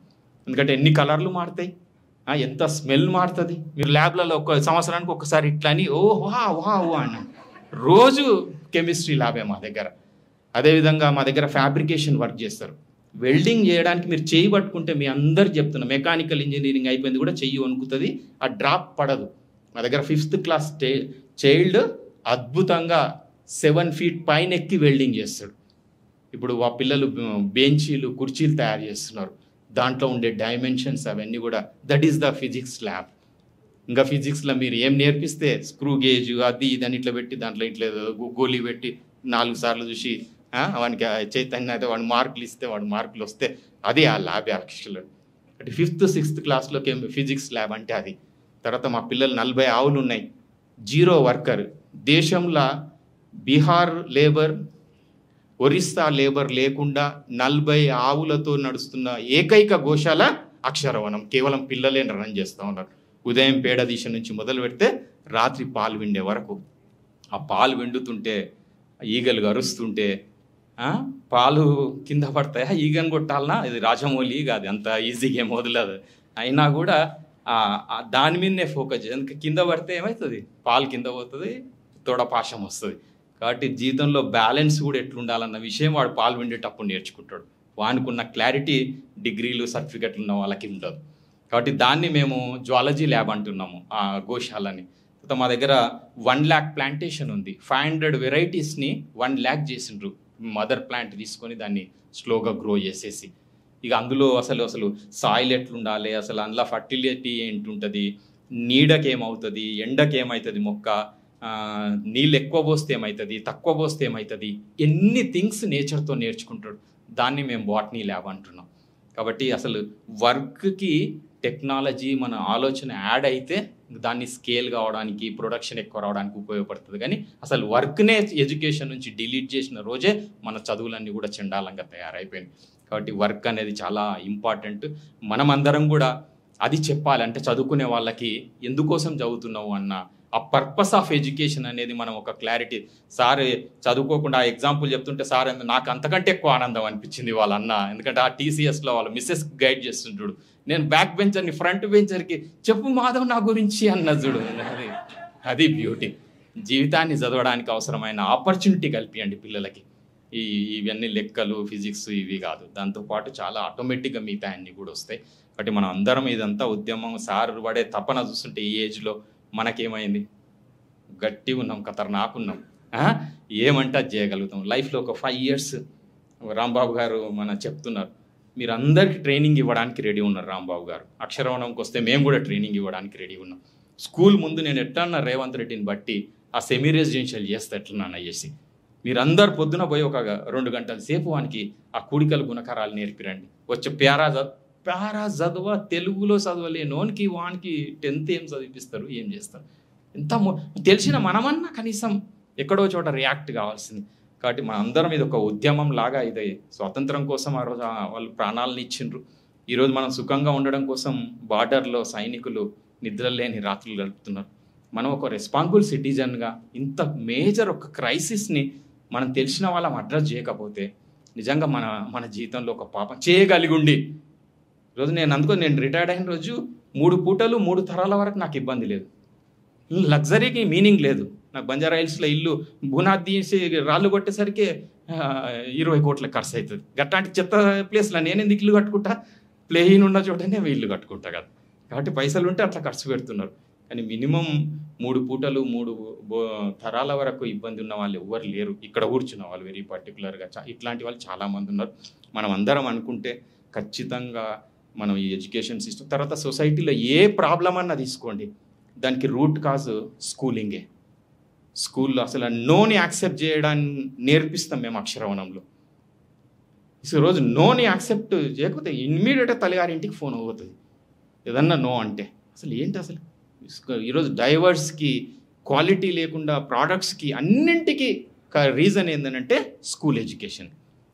ఎందుకంటే ఎన్ని కలర్లు మారుతాయి, ఎంత స్మెల్ మారుతుంది. మీరు ల్యాబ్లలో ఒక సంవత్సరానికి ఒకసారి ఇట్లా అని వా అన్న రోజు కెమిస్ట్రీ ల్యాబే మా దగ్గర. అదేవిధంగా మా దగ్గర ఫ్యాబ్రికేషన్ వర్క్ చేస్తారు. వెల్డింగ్ చేయడానికి మీరు చెయ్యి పట్టుకుంటే మీ అందరు చెప్తున్నా, మెకానికల్ ఇంజనీరింగ్ అయిపోయింది కూడా చెయ్యి వణుకుతుంది, ఆ డ్రాప్ పడదు. మా దగ్గర 5th క్లాస్ చైల్డ్ అద్భుతంగా 7 feet పైన ఎక్కి వెల్డింగ్ చేస్తాడు. ఇప్పుడు ఆ పిల్లలు బెంచీలు, కుర్చీలు తయారు చేస్తున్నారు. దాంట్లో ఉండే డైమెన్షన్స్ అవన్నీ కూడా, that is the physics lab. ఇంకా ఫిజిక్స్లో మీరు ఏం నేర్పిస్తే స్క్రూ గేజ్ అది ఇదని ఇట్లా పెట్టి దాంట్లో ఇట్లా గోలీ పెట్టి 4 సార్లు చూసి వానికి చైతన్యం అయితే వాడు మార్కులు ఇస్తే వాడు మార్కులు వస్తే అదే ఆ ల్యాబ్ యాక్చువల్. అంటే 5th, 6th క్లాస్లో ఫిజిక్స్ ల్యాబ్ అంటే అది. తర్వాత మా పిల్లలు 40 ఆవులు ఉన్నాయి, 0 వర్కర్. దేశంలో బీహార్ లేబర్, ఒరిస్సా లేబర్ లేకుండా 40 ఆవులతో నడుస్తున్న ఏకైక గోశాల అక్షరవనం. కేవలం పిల్లలే రన్ చేస్తూ ఉన్నారు. ఉదయం పేడ దిశ నుంచి మొదలు పెడితే రాత్రి పాలు విండే వరకు. ఆ పాలు విండుతుంటే, ఈగలు గరుస్తుంటే పాలు కింద పడతాయా, ఈగను కొట్టాలన్నా, ఇది రాజమౌళి కాదు, అంత ఈజీగా ఏం వదలదు. అయినా కూడా దాని మీదనే ఫోకస్ చేయాలి. కింద పడితే ఏమవుతుంది, పాలు కింద పోతుంది, తొడపాశం వస్తుంది. కాబట్టి జీవితంలో బ్యాలెన్స్ కూడా ఎట్లుండాలన్న విషయం వాడు పాలు విండేటప్పుడు నేర్చుకుంటాడు. వానుకున్న క్లారిటీ డిగ్రీలు, సర్టిఫికెట్లు ఉన్న వాళ్ళకి ఉండదు. కాబట్టి దాన్ని మేము జువాలజీ ల్యాబ్ అంటున్నాము ఆ గోశాలని. తర్వాత మా దగ్గర 1 lakh ప్లాంటేషన్ ఉంది. 500 వెరైటీస్ని 1 lakh చేసిండ్రు. మదర్ ప్లాంట్ తీసుకొని దాన్ని స్లోగా గ్రో చేసేసి, ఇక అందులో అసలు సాయిల్ ఎట్లుండాలి, అసలు అందులో ఫర్టిలిటీ ఏంటుంటుంది, నీడకేమవుతుంది, ఎండకేమవుతుంది, మొక్క నీళ్ళు ఎక్కువ పోస్తే ఏమవుతుంది, తక్కువ పోస్తే ఏమవుతుంది, ఎన్ని థింగ్స్ నేచర్తో నేర్చుకుంటాడు. దాన్ని మేము బాటనీ ల్యాబ్ అంటున్నాం. కాబట్టి అసలు వర్క్కి టెక్నాలజీ మన ఆలోచన యాడ్ అయితే దాన్ని స్కేల్ కావడానికి, ప్రొడక్షన్ ఎక్కువ రావడానికి ఉపయోగపడుతుంది. కానీ అసలు వర్క్నే ఎడ్యుకేషన్ నుంచి డిలీట్ చేసిన రోజే మన చదువులన్నీ కూడా చండాలంగా తయారైపోయింది. కాబట్టి వర్క్ అనేది చాలా ఇంపార్టెంట్. మనమందరం కూడా అది చెప్పాలి. అంటే చదువుకునే వాళ్ళకి ఎందుకోసం చదువుతున్నావు అన్న ఆ పర్పస్ ఆఫ్ ఎడ్యుకేషన్ అనేది మనం ఒక క్లారిటీ. సార్ చదువుకోకుండా ఆ ఎగ్జాంపుల్ చెప్తుంటే సార్ నాకు అంతకంటే ఎక్కువ ఆనందం అనిపించింది వాళ్ళ అన్న. ఎందుకంటే ఆ టీసీఎస్లో వాళ్ళ మిస్సెస్ గైడ్ చేస్తుంటాడు, నేను బ్యాక్ బెంచర్ని ఫ్రంట్ బెంచర్కి చెప్పు మాధవ్ నా గురించి అన్న చూడు. అది బ్యూటీ. జీవితాన్ని చదవడానికి అవసరమైన ఆపర్చునిటీ కల్పియండి పిల్లలకి. ఇవన్నీ లెక్కలు, ఫిజిక్స్ ఇవి కాదు, దాంతోపాటు చాలా ఆటోమేటిక్గా మిగతా అన్నీ కూడా వస్తాయి. కాబట్టి మనం అందరం ఇదంతా ఉద్యమం, సార్ పడే తపన చూస్తుంటే ఈ ఏజ్లో మనకేమైంది, గట్టి ఉన్నాం, ఖతర్నాకున్నాం, ఏమంటే అది చేయగలుగుతాం. లైఫ్లో ఒక 5 years రాంబాబు గారు చెప్తున్నారు, మీరు అందరికీ ట్రైనింగ్ ఇవ్వడానికి రెడీ ఉన్నారు. రాంబాబు గారు అక్షరవనంకి వస్తే మేము కూడా ట్రైనింగ్ ఇవ్వడానికి రెడీ ఉన్నాం. స్కూల్ ముందు నేను ఎట్లన్నా రేవంత్ రెడ్డిని బట్టి ఆ సెమీ రెసిడెన్షియల్ చేస్తే ఎట్లన్నా చేసి మీరందరు పొద్దున పోయి ఒక 2 గంటల సేపు వానికి ఆ కూడికలు గుణకారాలు నేర్పిరండి. వచ్చే ప్యారా చదవ, తెలుగులో చదవలేనోనికి వానికి 10th ఏం చదివిపిస్తారు, ఏం చేస్తారు. తెలిసిన మనమన్నా కనీసం ఎక్కడో చోట రియాక్ట్ కావాల్సింది. కాబట్టి మనందరం ఇది ఒక ఉద్యమం లాగా ఇది స్వాతంత్రం కోసం ఆ రోజు వాళ్ళు ప్రాణాలను ఇచ్చిండ్రు. ఈరోజు మనం సుఖంగా ఉండడం కోసం బార్డర్లో సైనికులు నిద్రలేని రాత్రులు గడుపుతున్నారు. మనం ఒక రెస్పాన్సిబుల్ సిటిజన్గా ఇంత మేజర్ ఒక క్రైసిస్ని మనం తెలిసిన వాళ్ళం అడ్రస్ చేయకపోతే నిజంగా మన జీవితంలో ఒక పాపం చేయగలిగి ఉండి ఈరోజు నేను రిటైర్డ్ అయిన రోజు 3 పూటలు 3 తరాల వరకు నాకు ఇబ్బంది లేదు. లగ్జరీకి మీనింగ్ లేదు. నాకు బంజారా హిల్స్లో ఇల్లు బునాది తీసి రాళ్ళు కొట్టేసరికి 20 కోట్ల ఖర్చు అవుతుంది. అట్లాంటి చెత్త ప్లేస్లో నేను ఎందుకు ఇల్లు కట్టుకుంటా? ప్లేయిన్ ఉన్న చోటనే ఇల్లు కట్టుకుంటా కదా. కాబట్టి పైసలు ఉంటే అట్లా ఖర్చు పెడుతున్నారు. కానీ మినిమం 3 పూటలు 3 తరాల వరకు ఇబ్బంది ఉన్న వాళ్ళు ఎవ్వరు లేరు. ఇక్కడ కూర్చున్న వాళ్ళు వెరీ పర్టికులర్గా ఇట్లాంటి వాళ్ళు చాలామంది ఉన్నారు. మనం అందరం అనుకుంటే ఖచ్చితంగా మనం ఈ ఎడ్యుకేషన్ సిస్టమ్ తర్వాత సొసైటీలో ఏ ప్రాబ్లం అన్నా తీసుకోండి, దానికి రూట్ కాజ్ స్కూలింగే. స్కూల్లో అసలు నోని యాక్సెప్ట్ చేయడాన్ని నేర్పిస్తాం మేము అక్షరవనంలో. ఈరోజు నోని యాక్సెప్ట్ చేయకపోతే ఇమ్మీడియట్గా తల్లిగారింటికి ఫోన్ అవుతుంది ఏదన్నా నో అంటే. అసలు ఏంటి అసలు ఈరోజు డైవర్స్కి, క్వాలిటీ లేకుండా ప్రోడక్ట్స్కి, అన్నింటికి రీజన్ ఏంటంటే స్కూల్ ఎడ్యుకేషన్.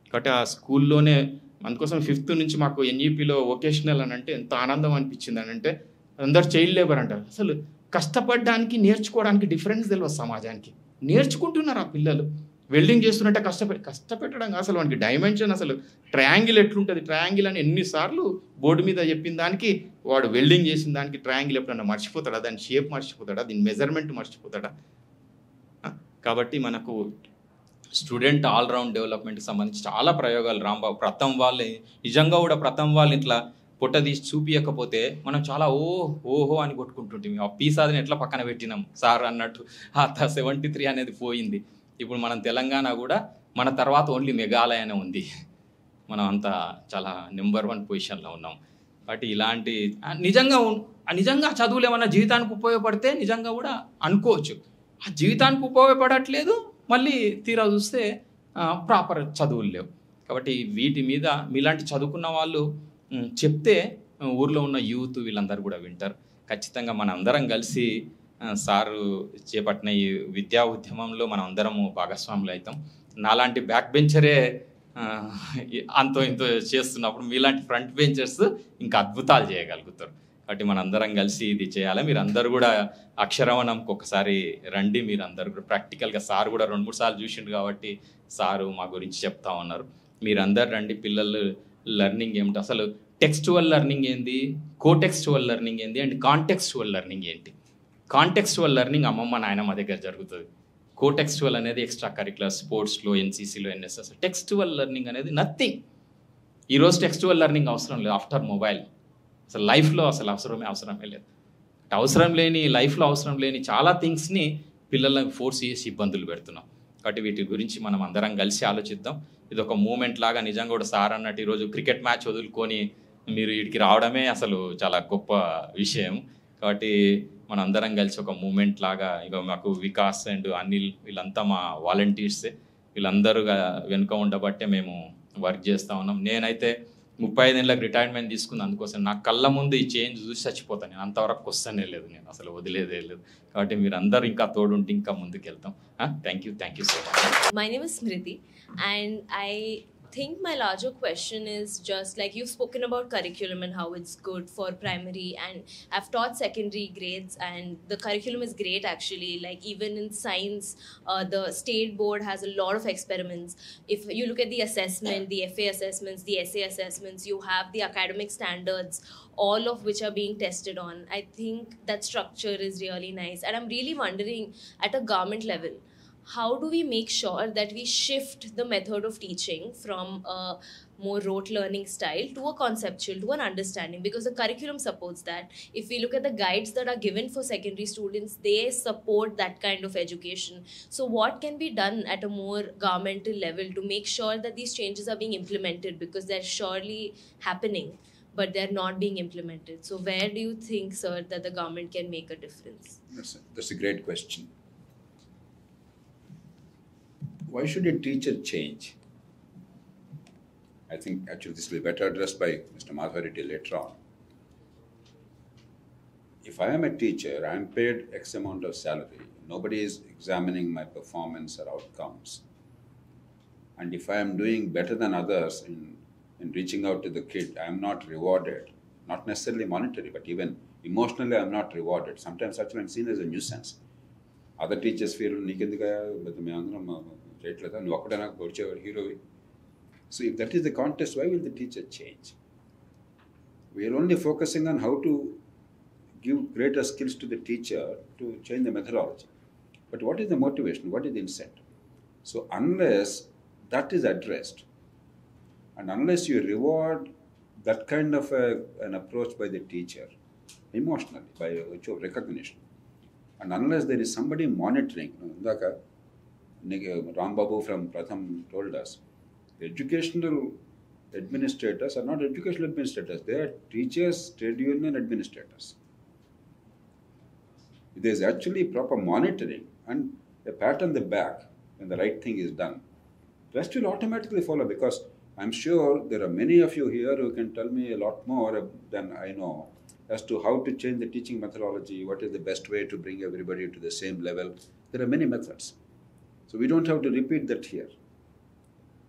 కాబట్టి ఆ స్కూల్లోనే అందుకోసం 5th నుంచి మాకు ఎన్ఈపిలో వొకేషనల్ అని అంటే ఎంత ఆనందం అనిపించింది అని అంటే అందరు చైల్డ్ లేబర్ అంటారు. అసలు కష్టపడడానికి నేర్చుకోవడానికి డిఫరెన్స్ తెలియదు సమాజానికి. నేర్చుకుంటున్నారు ఆ పిల్లలు. వెల్డింగ్ చేస్తున్నట్టే కష్టపెట్టడం అసలు వానికి డైమెన్షన్ అసలు ట్రయాంగిల్ ఎట్లుంటుంది, ట్రయాంగిల్ అని ఎన్నిసార్లు బోర్డు మీద చెప్పిన దానికి వాడు వెల్డింగ్ చేసిన దానికి ట్రయాంగిల్ ఎప్పుడన్నా మర్చిపోతాడా? దాని షేప్ మర్చిపోతాడా? దీని మెజర్మెంట్ మర్చిపోతాడా? కాబట్టి మనకు స్టూడెంట్ ఆల్రౌండ్ డెవలప్మెంట్కి సంబంధించి చాలా ప్రయోగాలు రాంబాబు ప్రథమ్ వాళ్ళు నిజంగా కూడా ప్రథమ్ వాళ్ళు ఇట్లా పొట్ట తీసి చూపించకపోతే మనం చాలా ఓహో అని కొట్టుకుంటుంటాం. ఆ పీసాదిని ఎట్లా పక్కన పెట్టినాం సార్ అన్నట్టు. ఆ 73 అనేది పోయింది. ఇప్పుడు మనం తెలంగాణ కూడా మన తర్వాత ఓన్లీ మెఘాలయనే ఉంది. మనం అంతా చాలా నెంబర్ 1 పొజిషన్లో ఉన్నాం. కాబట్టి ఇలాంటి నిజంగా చదువులు ఏమన్నా జీవితానికి ఉపయోగపడితే నిజంగా కూడా అనుకోవచ్చు. ఆ జీవితానికి ఉపయోగపడట్లేదు, మళ్ళీ తీరా చూస్తే ప్రాపర్ చదువులు లేవు. కాబట్టి వీటి మీద మీలాంటి చదువుకున్న వాళ్ళు చెప్తే ఊర్లో ఉన్న యూత్ వీళ్ళందరూ కూడా వింటారు. ఖచ్చితంగా మన అందరం కలిసి సారు చేపట్టిన ఈ విద్యా ఉద్యమంలో మనం అందరము భాగస్వాములు అవుతాం. నాలాంటి బ్యాక్ బెంచరే అంతో ఇంతో చేస్తున్నప్పుడు మీలాంటి ఫ్రంట్ బెంచర్స్ ఇంకా అద్భుతాలు చేయగలుగుతారు. కాబట్టి మనందరం కలిసి ఇది చేయాలి. మీరందరూ కూడా అక్షరవనంకి ఒకసారి రండి. మీరందరూ కూడా ప్రాక్టికల్గా సార్ కూడా 2-3 సార్లు చూసిండు కాబట్టి సారు మా గురించి చెప్తా ఉన్నారు. మీరందరూ రండి. పిల్లలు లెర్నింగ్ ఏమిటి, అసలు టెక్స్చువల్ లెర్నింగ్ ఏంది, కోటెక్స్చువల్ లెర్నింగ్ ఏంది అండ్ కాంటెక్స్చువల్ లెర్నింగ్ ఏంటి. కాంటెక్స్చువల్ లెర్నింగ్ అమ్మమ్మ నాయనమ్మ దగ్గర జరుగుతుంది. కోటెక్స్చువల్ అనేది ఎక్స్ట్రా కరిక్యులర్ స్పోర్ట్స్లో, ఎన్సీసీలో, ఎన్ఎస్ఎస్. టెక్స్చువల్ లెర్నింగ్ అనేది నథింగ్. ఈరోజు టెక్స్చువల్ లెర్నింగ్ అవసరం లేదు ఆఫ్టర్ మొబైల్. అసలు లైఫ్లో అసలు అవసరమే లేదు. లైఫ్లో అవసరం లేని చాలా థింగ్స్ని పిల్లలను ఫోర్స్ చేసి ఇబ్బందులు పెడుతున్నాం. కాబట్టి వీటి గురించి మనం అందరం కలిసి ఆలోచిద్దాం. ఇది ఒక మూమెంట్ లాగా నిజంగా కూడా సార్ అన్నట్టు ఈరోజు క్రికెట్ మ్యాచ్ వదులుకొని మీరు వీడికి రావడమే అసలు చాలా గొప్ప విషయం. కాబట్టి మన అందరం కలిసి ఒక మూమెంట్ లాగా ఇక మాకు వికాస్ అండ్ అనిల్ వీళ్ళంతా మా వాలంటీర్సే. వీళ్ళందరూ వెనుక ఉండబట్టే మేము వర్క్ చేస్తూ ఉన్నాం. నేనైతే 35 ఏళ్ళకి రిటైర్మెంట్ తీసుకుని అందుకోసం నా కళ్ళ ముందు ఈ చేంజ్ చూసి చచ్చిపోతాను. నేను అంతవరకు వస్తూనే లేదు, నేను అసలు వదిలేదే లేదు. కాబట్టి మీరు అందరూ ఇంకా తోడుంటే ఇంకా ముందుకు వెళ్తాం. Thank you so much. My name is Smriti and I think my larger question is just like you've spoken about curriculum and how it's good for primary, and I've taught secondary grades and the curriculum is great actually. Like even in science, the state board has a lot of experiments. If you look at the assessment, the FA assessments, the essay assessments, you have the academic standards, all of which are being tested on. I think that structure is really nice, and I'm really wondering at a government level, how do we make sure that we shift the method of teaching from a more rote learning style to a conceptual, to an understanding, because the curriculum supports that. If we look at the guides that are given for secondary students, they support that kind of education. So what can be done at a more governmental level to make sure that these changes are being implemented, because they're surely happening but they're not being implemented. So where do you think, sir, that the government can make a difference? That's a great question. Why should a teacher change? I think actually this will be better addressed by Mr. Madhav Reddy later on. If I am a teacher, I am paid X amount of salary. Nobody is examining my performance or outcomes. And if I am doing better than others in reaching out to the kid, I am not rewarded. Not necessarily monetary, but even emotionally, I am not rewarded. Sometimes actually I am seen as a nuisance. Other teachers feel, so if that is the context, why will the teacher change? We are only focusing on how to give greater skills to the teacher to change the methodology. But what is the motivation? What is the incentive? So unless that is addressed, and unless you reward that kind of an approach by the teacher, emotionally, by virtue of recognition, and unless there is somebody monitoring, Ram Babu from Pratham told us, educational administrators are not educational administrators, they are teachers, trade union administrators. There is actually proper monitoring and a pat on the back when the right thing is done. Rest will automatically follow, because I'm sure there are many of you here who can tell me a lot more than I know as to how to change the teaching methodology, what is the best way to bring everybody to the same level. There are many methods. So we don't have to repeat that here.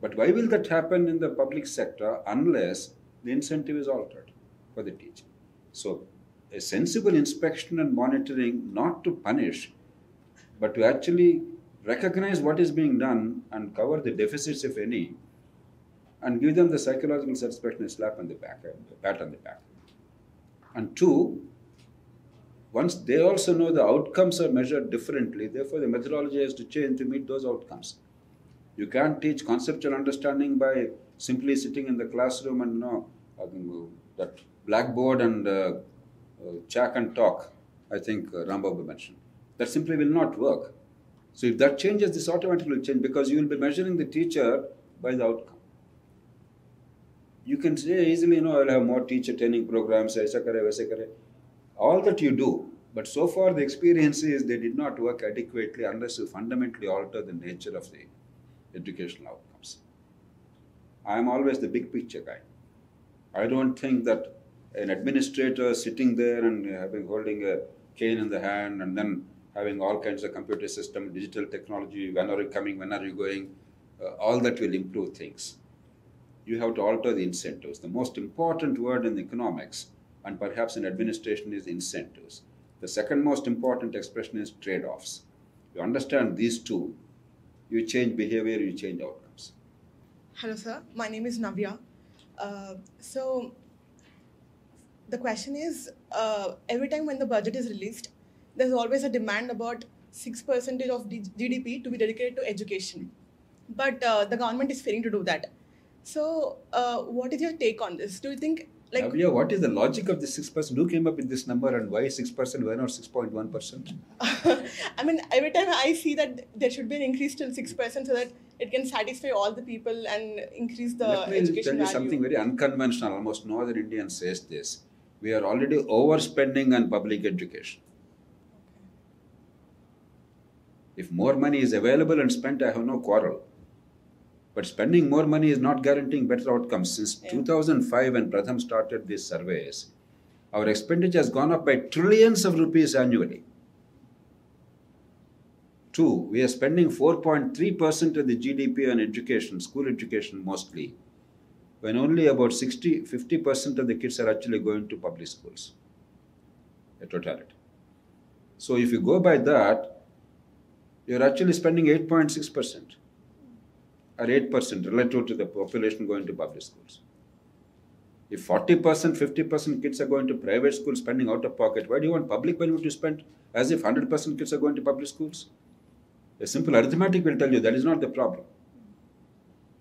But why will that happen in the public sector unless the incentive is altered for the teacher? So a sensible inspection and monitoring, not to punish, but to actually recognize what is being done and cover the deficits, if any, and give them the psychological satisfaction, a slap on the back, a pat on the back. And two, once they also know the outcomes are measured differently, therefore the methodology has to change to meet those outcomes. You can't teach conceptual understanding by simply sitting in the classroom and that blackboard and chalk and talk, I think Ram Babu mentioned. That simply will not work. So if that changes, this automatically will change, because you will be measuring the teacher by the outcome. You can say easily, I'll have more teacher training programs, all that you do. But so far the experience is they did not work adequately unless you fundamentally alter the nature of the educational outcomes. I am always the big picture guy. I don't think that an administrator sitting there and holding a cane in the hand and then having all kinds of computer system, digital technology, when are you coming, when are you going, all that will improve things. You have to alter the incentives. The most important word in economics and perhaps in administration is incentives. The second most important expression is trade-offs. You understand these two, you change behavior, you change outcomes. Hello, sir. My name is Navya. So the question is, every time when the budget is released, there's always a demand about 6% of GDP to be dedicated to education. But the government is failing to do that. So what is your take on this? Do you think, Navya, what is the logic of the 6%? Who came up with this number, and why 6%, why not 6.1%? I mean, every time I see that there should be an increase till 6% so that it can satisfy all the people and increase the education value. Let me tell you something very unconventional. Almost no other Indian says this. We are already overspending on public education. If more money is available and spent, I have no quarrel. But spending more money is not guaranteeing better outcomes. Since 2005, when Pratham started these surveys, our expenditure has gone up by trillions of rupees annually. Two, we are spending 4.3% of the GDP on education, school education mostly, when only about 50% of the kids are actually going to public schools, a totality. So if you go by that, you're actually spending 8.6%. Or 8% relative to the population going to public schools. If 40%, 50% kids are going to private schools spending out of pocket, why do you want public money to spend as if 100% kids are going to public schools? A simple arithmetic will tell you that is not the problem.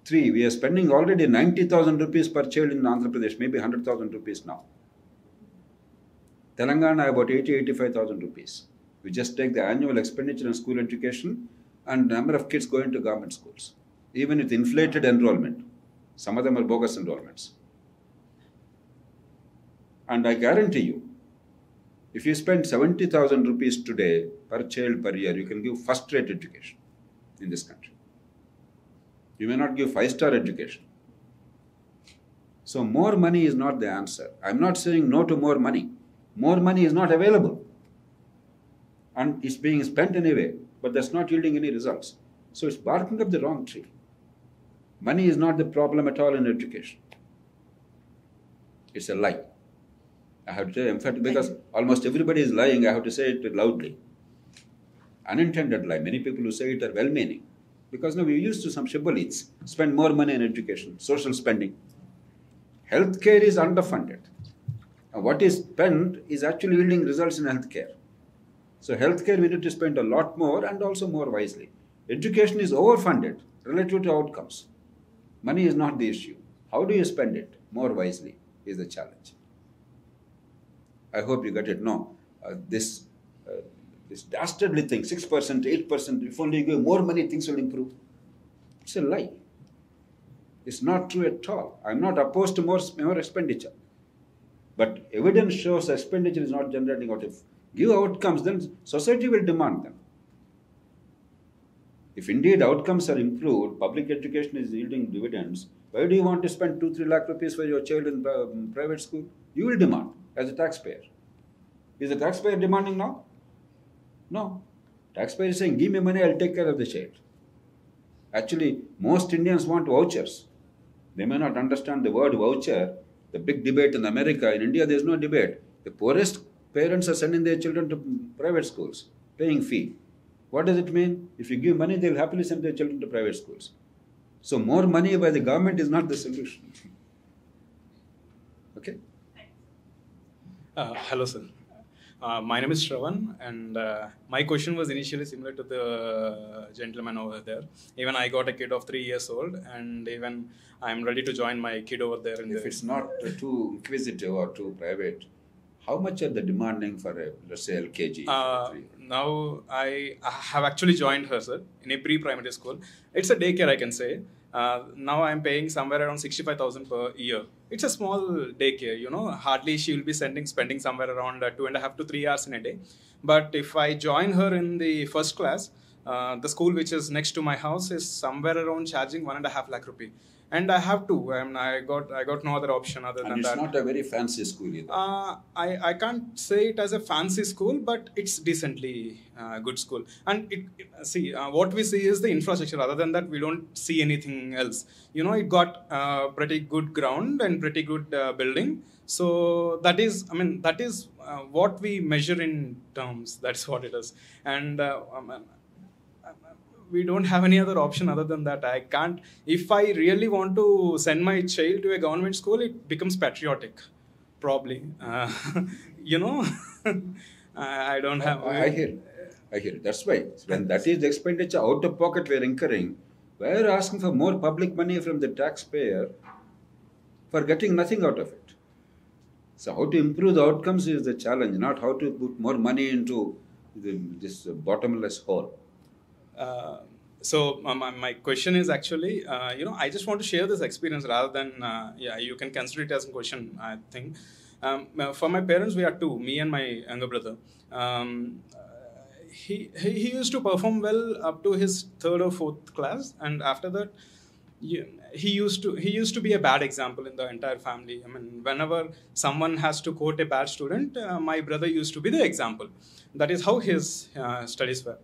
3, we are spending already 90,000 rupees per child in Andhra Pradesh, maybe 100,000 rupees now. Telangana about 85,000 rupees. We just take the annual expenditure on school education and number of kids going to government schools. Even with inflated enrollment. Some of them are bogus enrollments. And I guarantee you, if you spend 70,000 rupees today per child per year, you can give first-rate education in this country. You may not give 5-star education. So more money is not the answer. I'm not saying no to more money. more money is not available. And it's being spent anyway, but that's not yielding any results. So it's barking up the wrong tree. Money is not the problem at all in education. It's a lie. I have to say emphatic because almost everybody is lying. I have to say it loudly. Unintended lie. Many people who say it are well-meaning. Because now we used to some shibboleths. Spend more money on education, social spending. Healthcare is underfunded. And what is spent is actually yielding results in healthcare. So healthcare we need to spend a lot more and also more wisely. Education is overfunded relative to outcomes. Money is not the issue. How do you spend it more wisely is the challenge. I hope you get it. No, this dastardly thing, 6%, 8%, if only you give more money, things will improve. It's a lie. It's not true at all. I'm not opposed to more expenditure. But evidence shows expenditure is not generating out. If give outcomes, then society will demand them. If indeed outcomes are improved, public education is yielding dividends, why do you want to spend 2-3 lakh rupees for your child in private school? You will demand as a taxpayer. Is the taxpayer demanding now? No. Taxpayer is saying, give me money, I'll take care of the child. Actually, most Indians want vouchers. They may not understand the word voucher. The big debate in America, in India, there is no debate. The poorest parents are sending their children to private schools, paying fee. What does it mean? If you give money, they will happily send their children to private schools. So more money by the government is not the solution. Okay? Hello, sir. My name is Shravan, and my question was initially similar to the gentleman over there. Even I got a kid of 3 years old, and even I'm ready to join my kid over there. If it's not too inquisitive or too private, how much are they demanding for a, let's say, LKG? Now I have actually joined her, sir, in a pre-primary school. It's a daycare, I can say. Now I'm paying somewhere around 65,000 per year. It's a small daycare, you know. Hardly she will be spending somewhere around 2.5 to 3 hours in a day. But if I join her in the first class, the school which is next to my house is somewhere around charging 1.5 lakh rupee. And I have to. I got no other option other than that. And it's not a very fancy school either. I can't say it as a fancy school, but it's decently good school. And what we see is the infrastructure. Other than that, we don't see anything else. You know, it got pretty good ground and pretty good building. So that is what we measure in terms. That's what it is. And we don't have any other option other than that. I can't. If I really want to send my child to a government school, it becomes patriotic, probably. You know, I don't have. I hear it. That's why when that is the expenditure out of pocket we are incurring, we are asking for more public money from the taxpayer for getting nothing out of it. So how to improve the outcomes is the challenge, not how to put more money into this bottomless hole. So my question is actually, I just want to share this experience rather than, you can consider it as a question, I think. For my parents, we are two, me and my younger brother. He used to perform well up to his 3rd or 4th class, and after that, he used to be a bad example in the entire family. I mean, whenever someone has to quote a bad student, my brother used to be the example. That is how his studies were.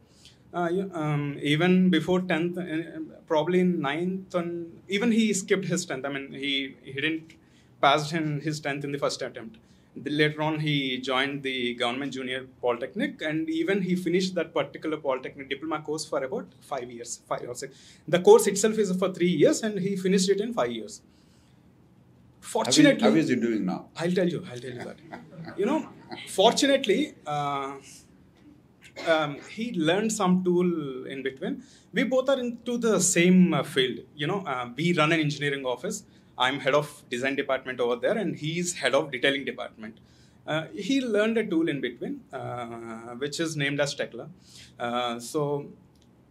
Even before 10th, probably in 9th, and even he skipped his 10th. I mean, he didn't pass in his 10th in the first attempt. Later on, he joined the government junior polytechnic, and even he finished that particular polytechnic diploma course for about 5 years, 5 or 6. The course itself is for 3 years, and he finished it in 5 years. Fortunately, how is he doing now? I'll tell you that. You know, fortunately, he learned some tool in between. We both are into the same field. You know, we run an engineering office. I'm head of design department over there, and he's head of detailing department. He learned a tool in between, which is named as Tekla. So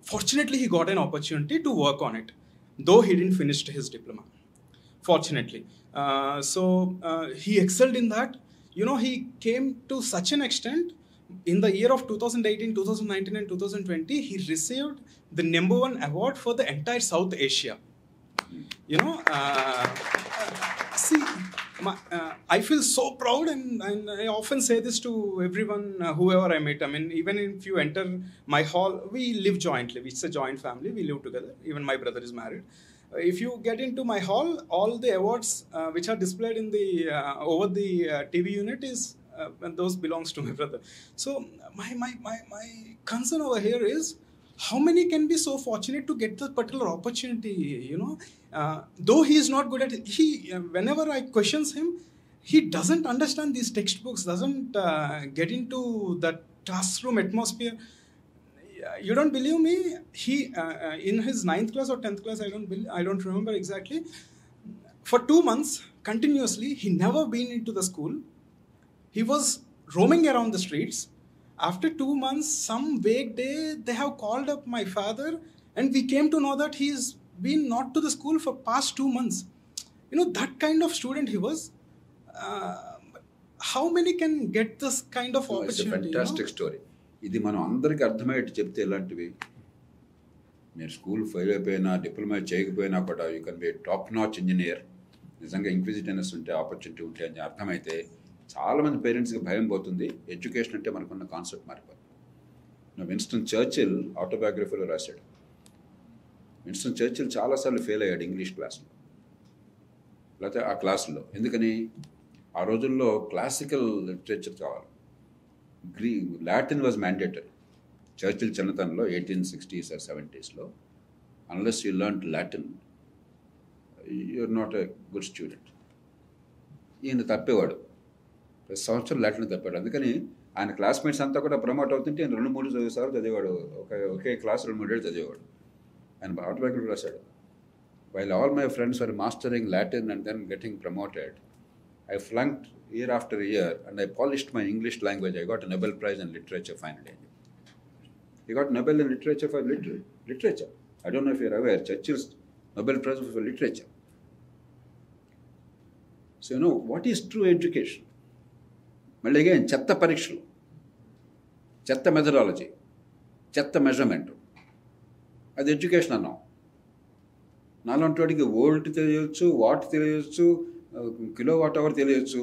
fortunately, he got an opportunity to work on it, though he didn't finish his diploma. Fortunately. He excelled in that. You know, he came to such an extent. In the year of 2018, 2019 and 2020, he received the #1 award for the entire South Asia. You know, I feel so proud, and I often say this to everyone, whoever I meet. I mean, even if you enter my hall, we live jointly. It's a joint family. We live together. Even my brother is married. If you get into my hall, all the awards which are displayed in the over the TV unit is and those belongs to my brother. So my concern over here is, how many can be so fortunate to get that particular opportunity, you know? Though he is not good at it, whenever I questions him, he doesn't understand these textbooks, doesn't get into that classroom atmosphere. You don't believe me? He in his 9th class or 10th class, I don't remember exactly. For 2 months continuously, he never been into the school. He was roaming around the streets. After 2 months, some vague day, they have called up my father, and we came to know that he's been not to the school for past 2 months. You know, that kind of student he was. How many can get this kind of opportunity? It's a fantastic story. ఇది మనం అందరికీ అర్థమయ్యేట్టు చెప్తే ఇలాంటివి, మీరు school fail అయిపోయినా, diploma చేయకపోయినా కూడా you can be top notch engineer, నిజంగా ఇంక్విజిటివ్నెస్ ఉంటే, ఆపర్చునిటీ ఉంటే అని అర్థమైతే చాలామంది పేరెంట్స్కి భయం పోతుంది. ఎడ్యుకేషన్ అంటే మనకున్న కాన్సెప్ట్ మారిపోతుంది. విన్స్టన్ చర్చిల్ ఆటోబయోగ్రఫీలో రాశాడు. విన్స్టన్ చర్చిల్ చాలాసార్లు ఫెయిల్ అయ్యాడు ఇంగ్లీష్ క్లాస్లో, లేకపోతే ఆ క్లాసులో. ఎందుకని? ఆ రోజుల్లో క్లాసికల్ లిటరేచర్ కావాలి. Latin was mandatory. చర్చిల్ చిన్నతనంలో 1860s or 70s, unless you learn Latin you're not a good student. ఈయన తప్పేవాడు, ప్రతి సంవత్సరం లాటిన్ తప్పాడు. అందుకని ఆయన క్లాస్మేట్స్ అంతా కూడా ప్రమోట్ అవుతుంటే ఆయన 2-3 సార్లు చదివాడు, ఒకే క్లాస్ 2-3 ఏళ్ళు చదివాడు. ఆయన ఆటోబయోగ్రఫీ రాశాడు. While all my friends were mastering Latin and then getting promoted, I flunked year after year and I polished my English language. I got a Nobel Prize in Literature finally. He got Nobel in Literature for literature. I don't know if you're aware, Churchill's Nobel Prize for Literature. So you know, what is true education? మళ్ళీ again చెత్త పరీక్షలు, చెత్త methodology, చెత్త measurement, అది education అన్నాం. నాలాంటి వాడికి volt తెలియచ్చు, వాట్ తెలియచ్చు, కిలో వాట్ అవర్ తెలియచ్చు.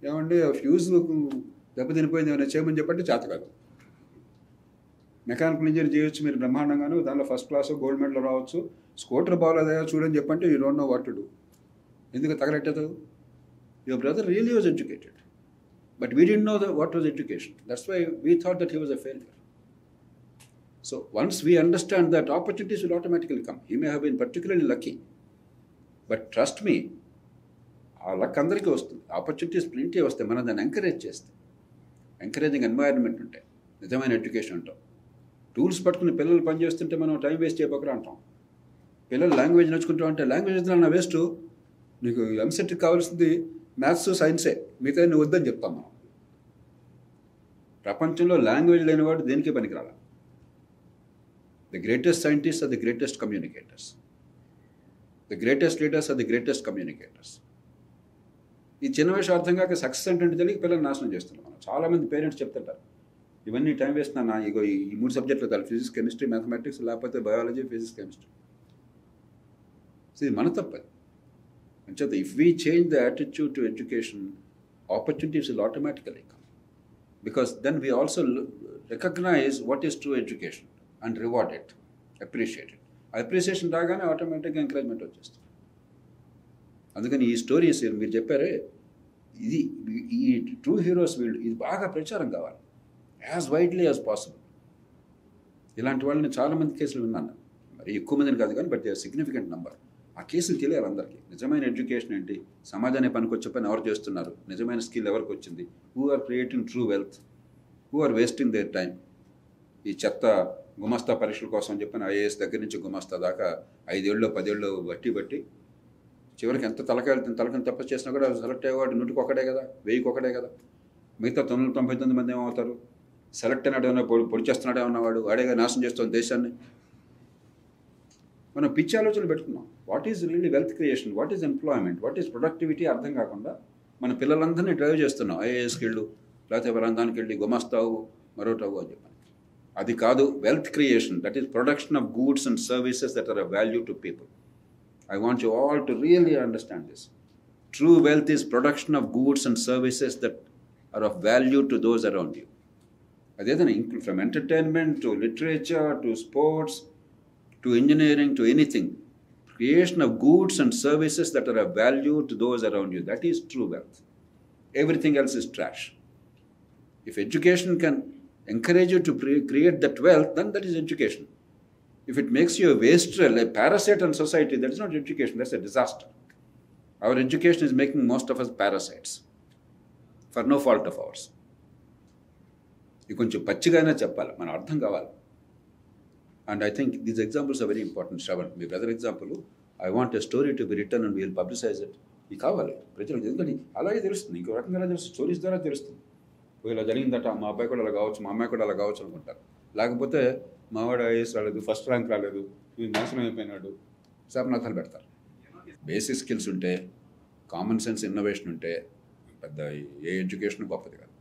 ఏమంటే ఫ్యూజ్ దెబ్బతినిపోయింది ఏమైనా చేయమని చెప్పంటే చేత కాదు. మెకానికల్ ఇంజనీర్ చేయొచ్చు మీరు బ్రహ్మాండంగాను, దానిలో ఫస్ట్ క్లాస్ గోల్డ్ మెడల్ రావచ్చు. స్కూటర్ బాగాలేదా చూడని చెప్పంటే you don't know what to do. ఎందుకు తగలెట్టదు? Your brother really was educated, but we didn't know what was education. That's why we thought that he was a failure. So once we understand that, opportunities will automatically come. He may have been particularly lucky, but trust me, ఆ luck అందరికీ వస్తుంది. Opportunities plenty వస్తాయి, మనం దాన్ని encourage చేస్తే. Encouraging environment ఉంటాయి, నిజమైన education ఉంటాం. టూల్స్ పట్టుకుని పిల్లలు పనిచేస్తుంటే మనం టైం వేస్ట్ చేయబోకరా అంటాం. పిల్లలు లాంగ్వేజ్ నేర్చుకుంటాం అంటే లాంగ్వేజ్ నా వేస్ట్, నీకు ఎంసెట్కి కావాల్సింది మ్యాథ్స్ సైన్సే, మిగతా నువ్వు వద్దని చెప్తాం మనం. ప్రపంచంలో లాంగ్వేజ్ లేనివాడు దేనికి పనికిరాల. The greatest scientist are the greatest communicators, the greatest leaders are the greatest communicators. ఈ చిన్న విషయం అర్థం కాక సక్సెస్ అంటే తెలియక పిల్లలు నాశనం చేస్తున్నాం మనం. చాలామంది పేరెంట్స్ చెప్తుంటారు, ఇవన్నీ టైం వేస్ట్ నా, ఇగో ఈ 3 సబ్జెక్టులు కాదు, ఫిజిక్స్ కెమిస్ట్రీ మ్యాథమెటిక్స్, లేకపోతే బయాలజీ ఫిజిక్స్ కెమిస్ట్రీ. సో ఇది మన తప్పదు. అంచేత if we change the attitude to education, opportunities will automatically come. Because then we also recognize what is true education and reward it, appreciate it. Appreciation రాగానే ఆటోమేటిక్గా encouragement వచ్చేస్తుంది. అందుకని ఈ stories మీరు చెప్పారే, ఇది ఈ ట్రూ హీరోస్ వీళ్ళు, ఇది బాగా ప్రచారం కావాలి, యాజ్ వైడ్లీ యాజ్ పాసిబుల్. ఇలాంటి వాళ్ళని చాలామంది కేసులు విన్నాను, మరి ఎక్కువ మందిని కాదు కానీ, but they are significant number. ఆ కేసులు తెలియాలి అందరికీ. నిజమైన ఎడ్యుకేషన్ ఏంటి, సమాజానికి పనికొచ్చే పని ఎవరు చేస్తున్నారు, నిజమైన స్కిల్ ఎవరికి వచ్చింది, who are creating true wealth, who are wasting their time. ఈ చెత్త గుమస్తా పరీక్షల కోసం చెప్పిన ఐఏఎస్ దగ్గర నుంచి గుమస్తా దాకా 5 ఏళ్ళు 10 ఏళ్ళు బట్టి చివరికి ఎంత తలకని తప్ప చేసినా కూడా సెలెక్ట్ అయ్యేవాడు 100కి ఒకడే కదా, 1000కి ఒకడే కదా. మిగతా 999 మంది ఏమవుతారు? సెలెక్ట్ అయినాడు ఏమన్నా పొడి చేస్తున్నాడు ఏమన్నవాడు, వాడేగా నాశనం చేస్తుంది దేశాన్ని. మనం పిచ్చి ఆలోచనలు పెట్టుకున్నాం. What is really wealth creation, what is employment, what is productivity అర్థం కాకుండా మన పిల్లలందరినీ డ్రైవ్ చేస్తున్నాం. ఐఏఎస్కి వెళ్ళు, లేకపోతే వాళ్ళందానికి వెళ్ళి గుమస్తావు, మరోటావు అని చెప్పాను. అది కాదు wealth creation. That is production of goods and services that are a value to people. I want you all to really understand this. True wealth is production of goods and services that are of value to those around you. Adedana, from entertainment to literature to sports to engineering to anything, creation of goods and services that are of value to those around you. That is true wealth. Everything else is trash. If education can encourage you to create that wealth, then that is education. If it makes you a wastrel, a parasite on society, that is not education, that's a disaster. Our education is making most of us parasites for no fault of ours. ఇది కొంచెం పచ్చిగానే చెప్పాలి, మన అర్థం కావాలి. And I think these examples are very important, Shravan. My brother example, I want a story to be written and we will publicize it. ఇది కావాలి ప్రజలకు, ఎందుకంటే అలాగే తెలుస్తుంది, ఇంకో రకంగా తెలుస్తుంది, స్టోరీస్ ద్వారా తెలుస్తుంది. ఇలా జరిగిందట, మా అబ్బాయి కూడా అలా కావచ్చు, మా అమ్మాయి కూడా అలా కావచ్చు అనుకుంటారు. లేకపోతే మావాడు ఐఏఎస్ రాలేదు, ఫస్ట్ ర్యాంక్ రాలేదు, వీడు నాశనం అయిపోయినాడు, శాపనార్థాలు పెడతారు. బేసిక్ స్కిల్స్ ఉంటే, కామన్ సెన్స్ ఇన్నోవేషన్ ఉంటే పెద్ద ఏ ఎడ్యుకేషన్ గొప్పది కాదు.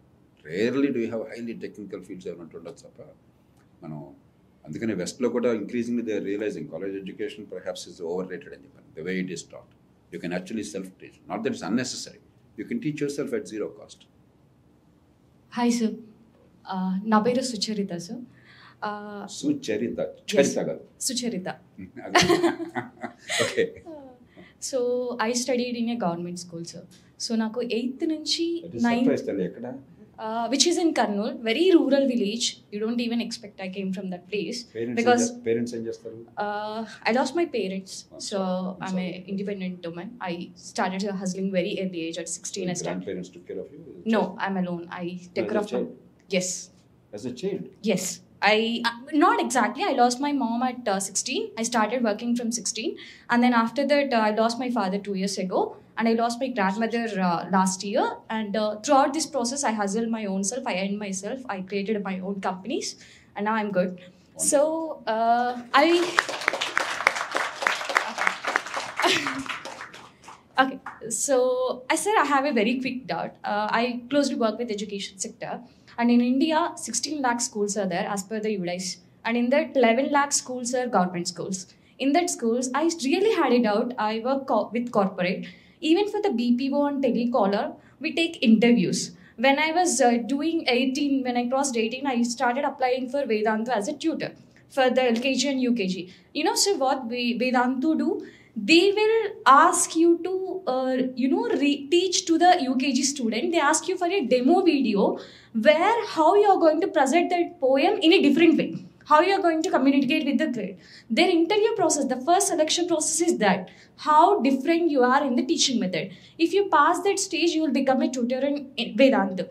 Rarely do have highly technical fields ఏమంటూ ఉండొచ్చు తప్ప మనం. అందుకని వెస్ట్లో కూడా increasingly they are realizing college education perhaps is over rated అని చెప్పాను. The way it is taught, you can actually self teach, not that it's unnecessary. You can teach yourself at zero cost. Hi sir, నా పేరు Sucharita sir. Sucharitha, చరిత కాదు, Sucharita. Okay. So I studied in a government school sir. So నాకు 8th నుంచి 9th, ఎక్కడ? which is in Kurnool, very rural village. You don't even expect I came from that place. Because parents ఏం చేస్తారు? I lost my parents, so I'm an independent woman. I started hustling very early age at 16. I started. Grandparents took care of you? No, I'm alone. I take care of my. Yes. As a child? Yes. Not exactly. I lost my mom at 16. I started working from 16. And then after that, I lost my father 2 years ago. And I lost my grandmother last year. And throughout this process, I hustled my own self. I earned myself. I created my own companies. And now I'm good. Wonderful. So, Okay. So, I said I have a very quick doubt. I closely work with education sector. And in India, 16 lakh schools are there as per the UDICE. And in that, 11 lakh schools are government schools. In that schools, I really had a doubt. I work with corporate. Even for the BPO and telecaller, we take interviews. When I was doing 18, when I crossed 18, I started applying for Vedanta as a tutor for the LKG and UKG. You know, so what Vedanta do? They will ask you to, teach to the UKG student. They ask you for a demo video where how you are going to present that poem in a different way. How you are going to communicate with the grade. Their interview process, the first selection process is that. How different you are in the teaching method. If you pass that stage, you will become a tutor in Vedanta.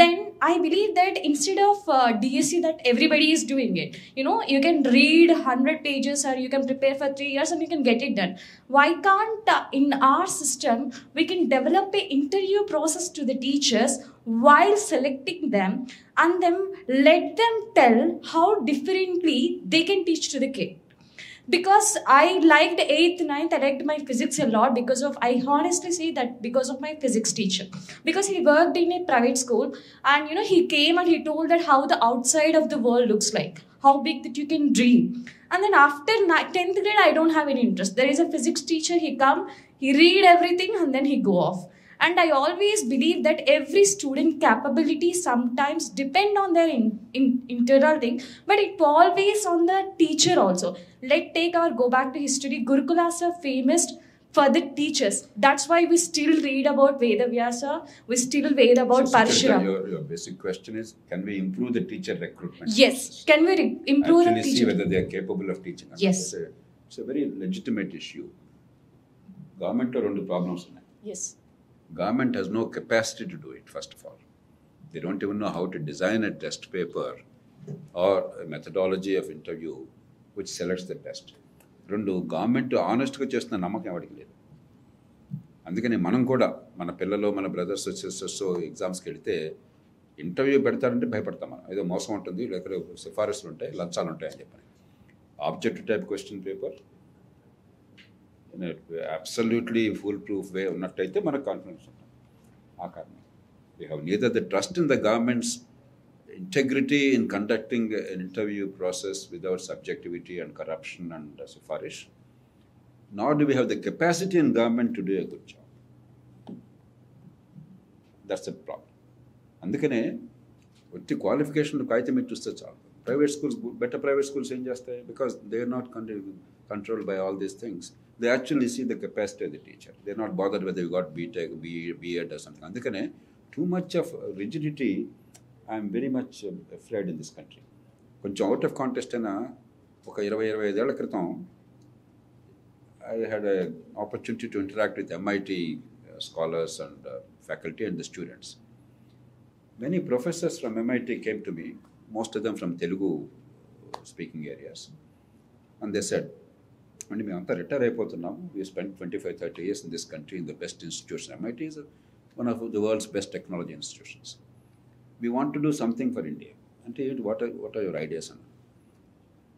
Then I believe that instead of DSC that everybody is doing it, you can read 100 pages or you can prepare for 3 years and you can get it done. Why can't in our system, we can develop an interview process to the teachers while selecting them and then let them tell how differently they can teach to the kid. Because I liked 8th, 9th, I liked my physics a lot I honestly say that because of my physics teacher. Because he worked in a private school and he came and he told that how the outside of the world looks like, how big that you can dream. And then after 10th grade, I don't have any interest. There is a physics teacher, he come, he read everything and then he go off. And I always believe that every student capability sometimes depend on their internal thing, but it always on the teacher also. Go back to history. Gurukulas are famous for the teachers. That's why we still read about Vedavyasa. We still read about Parashuram. Your basic question is, can we improve the teacher recruitment? Yes. Can we improve actually the teacher? See whether they are capable of teaching. Yes. It's a very legitimate issue. Government are under problems. Yes. Government has no capacity to do it, first of all. They don't even know how to design a test paper or a methodology of interview which selects the best. Government honestly చేస్తున్న నమ్మకం ఎవరికి లేదు. అందుకని మనం కూడా మన పిల్లలు, మన బ్రదర్స్, సిస్టర్స్ ఎగ్జామ్స్కి వెళితే ఇంటర్వ్యూ పెడతారంటే భయపడతాం మనం. ఏదో మోసం ఉంటుంది, లేకపోతే సిఫారసులు ఉంటాయి, లంచాలు ఉంటాయి అని చెప్పని. Objective type question paper absolutely foolproof way ఉన్నట్టయితే మనకు కాన్ఫిడెన్స్ ఉంటుంది. ఆ కారణం we have neither the trust in the government's integrity in conducting an interview process without subjectivity and corruption and sifarish, nor do we have the capacity in government to do a good job. That's a problem. అందుకనే వచ్చి క్వాలిఫికేషన్లు కాగితం మీద చూస్తే చాలు. Private schools, better private schools ఏం చేస్తాయి? Because they are not controlled by all these things. They actually see the capacity of the teacher. They're not bothered whether you got BTech, B.Ed or something. అందుకనే too much of rigidity, I'm very much afraid in this country. కొంచెం out of contest అయినా ఒక 20-25 ఏళ్ల క్రితం I had an opportunity to interact with MIT scholars and faculty and the students. Many professors from MIT came to me, most of them from Telugu speaking areas, and they said, and మేము retire అయిపోతున్నాము, we spent 25-30 years in this country in the best institution. MIT is one of the world's best technology institutions. We want to do something for India. And what are your ideas?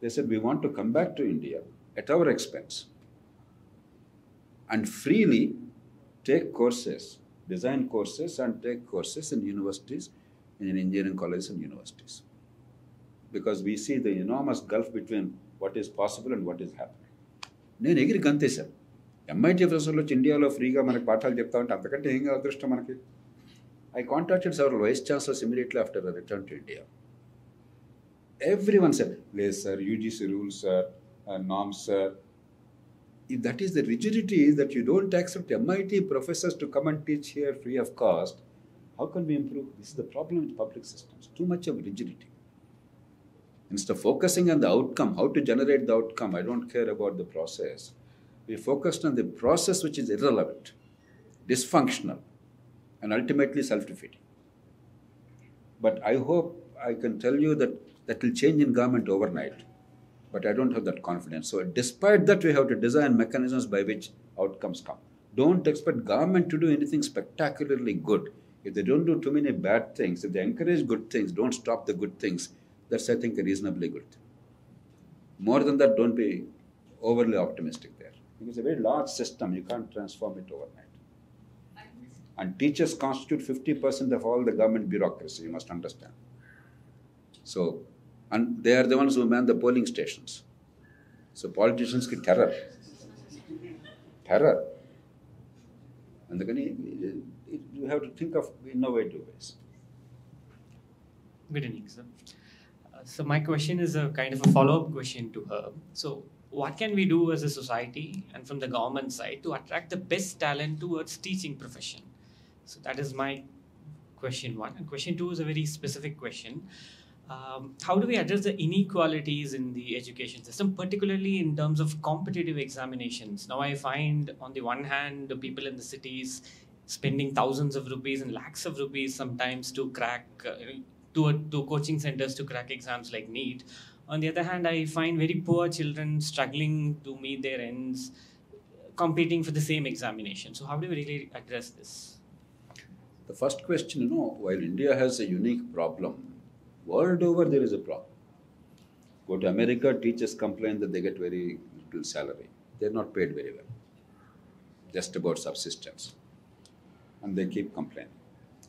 They said, we want to come back to India at our expense and freely take courses, design courses and take courses in universities, in engineering colleges and universities. Because we see the enormous gulf between what is possible and what is happening. నేను ఎగిరి గంతేశాను. MIT ప్రొఫెసర్లు వచ్చి ఇండియాలో ఫ్రీగా మనకి పాఠాలు చెప్తా ఉంటే అంతకంటే ఏం అదృష్టం మనకి. I contacted several vice chancellors immediately after I returned to India. Everyone said, లేదు sir, UGC rules, sir, norms, sir. If that is the rigidity that you don't accept MIT professors to come and teach here free of cost, how can we improve? This is the problem with public systems. Too much of rigidity. Instead of focusing on the outcome, how to generate the outcome, I don't care about the process. We focused on the process which is irrelevant, dysfunctional, and ultimately self-defeating. But I hope I can tell you that will change in government overnight. But I don't have that confidence. So despite that, we have to design mechanisms by which outcomes come. Don't expect government to do anything spectacularly good. If they don't do too many bad things, if they encourage good things, don't stop the good things, that's, I think, a reasonably good thing. More than that, don't be overly optimistic there. Because it's a very large system. You can't transform it overnight. And teachers constitute 50% of all the government bureaucracy, you must understand. So, and they are the ones who man the polling stations. So politicians get terror. And you have to think of innovative ways. Good evening, sir. So my question is a kind of a follow-up question to her. So what can we do as a society and from the government side to attract the best talent towards teaching profession? So that is my question one. And question two is a very specific question. How do we address the inequalities in the education system, particularly in terms of competitive examinations? Now I find on the one hand, the people in the cities spending thousands of rupees and lakhs of rupees sometimes to crack to coaching centers to crack exams like NEET. On the other hand, I find very poor children struggling to meet their ends, competing for the same examination. So how do we really address this? The first question, while India has a unique problem, world over there is a problem. Go to America, teachers complain that they get very little salary. They're not paid very well. Just about subsistence. And they keep complaining.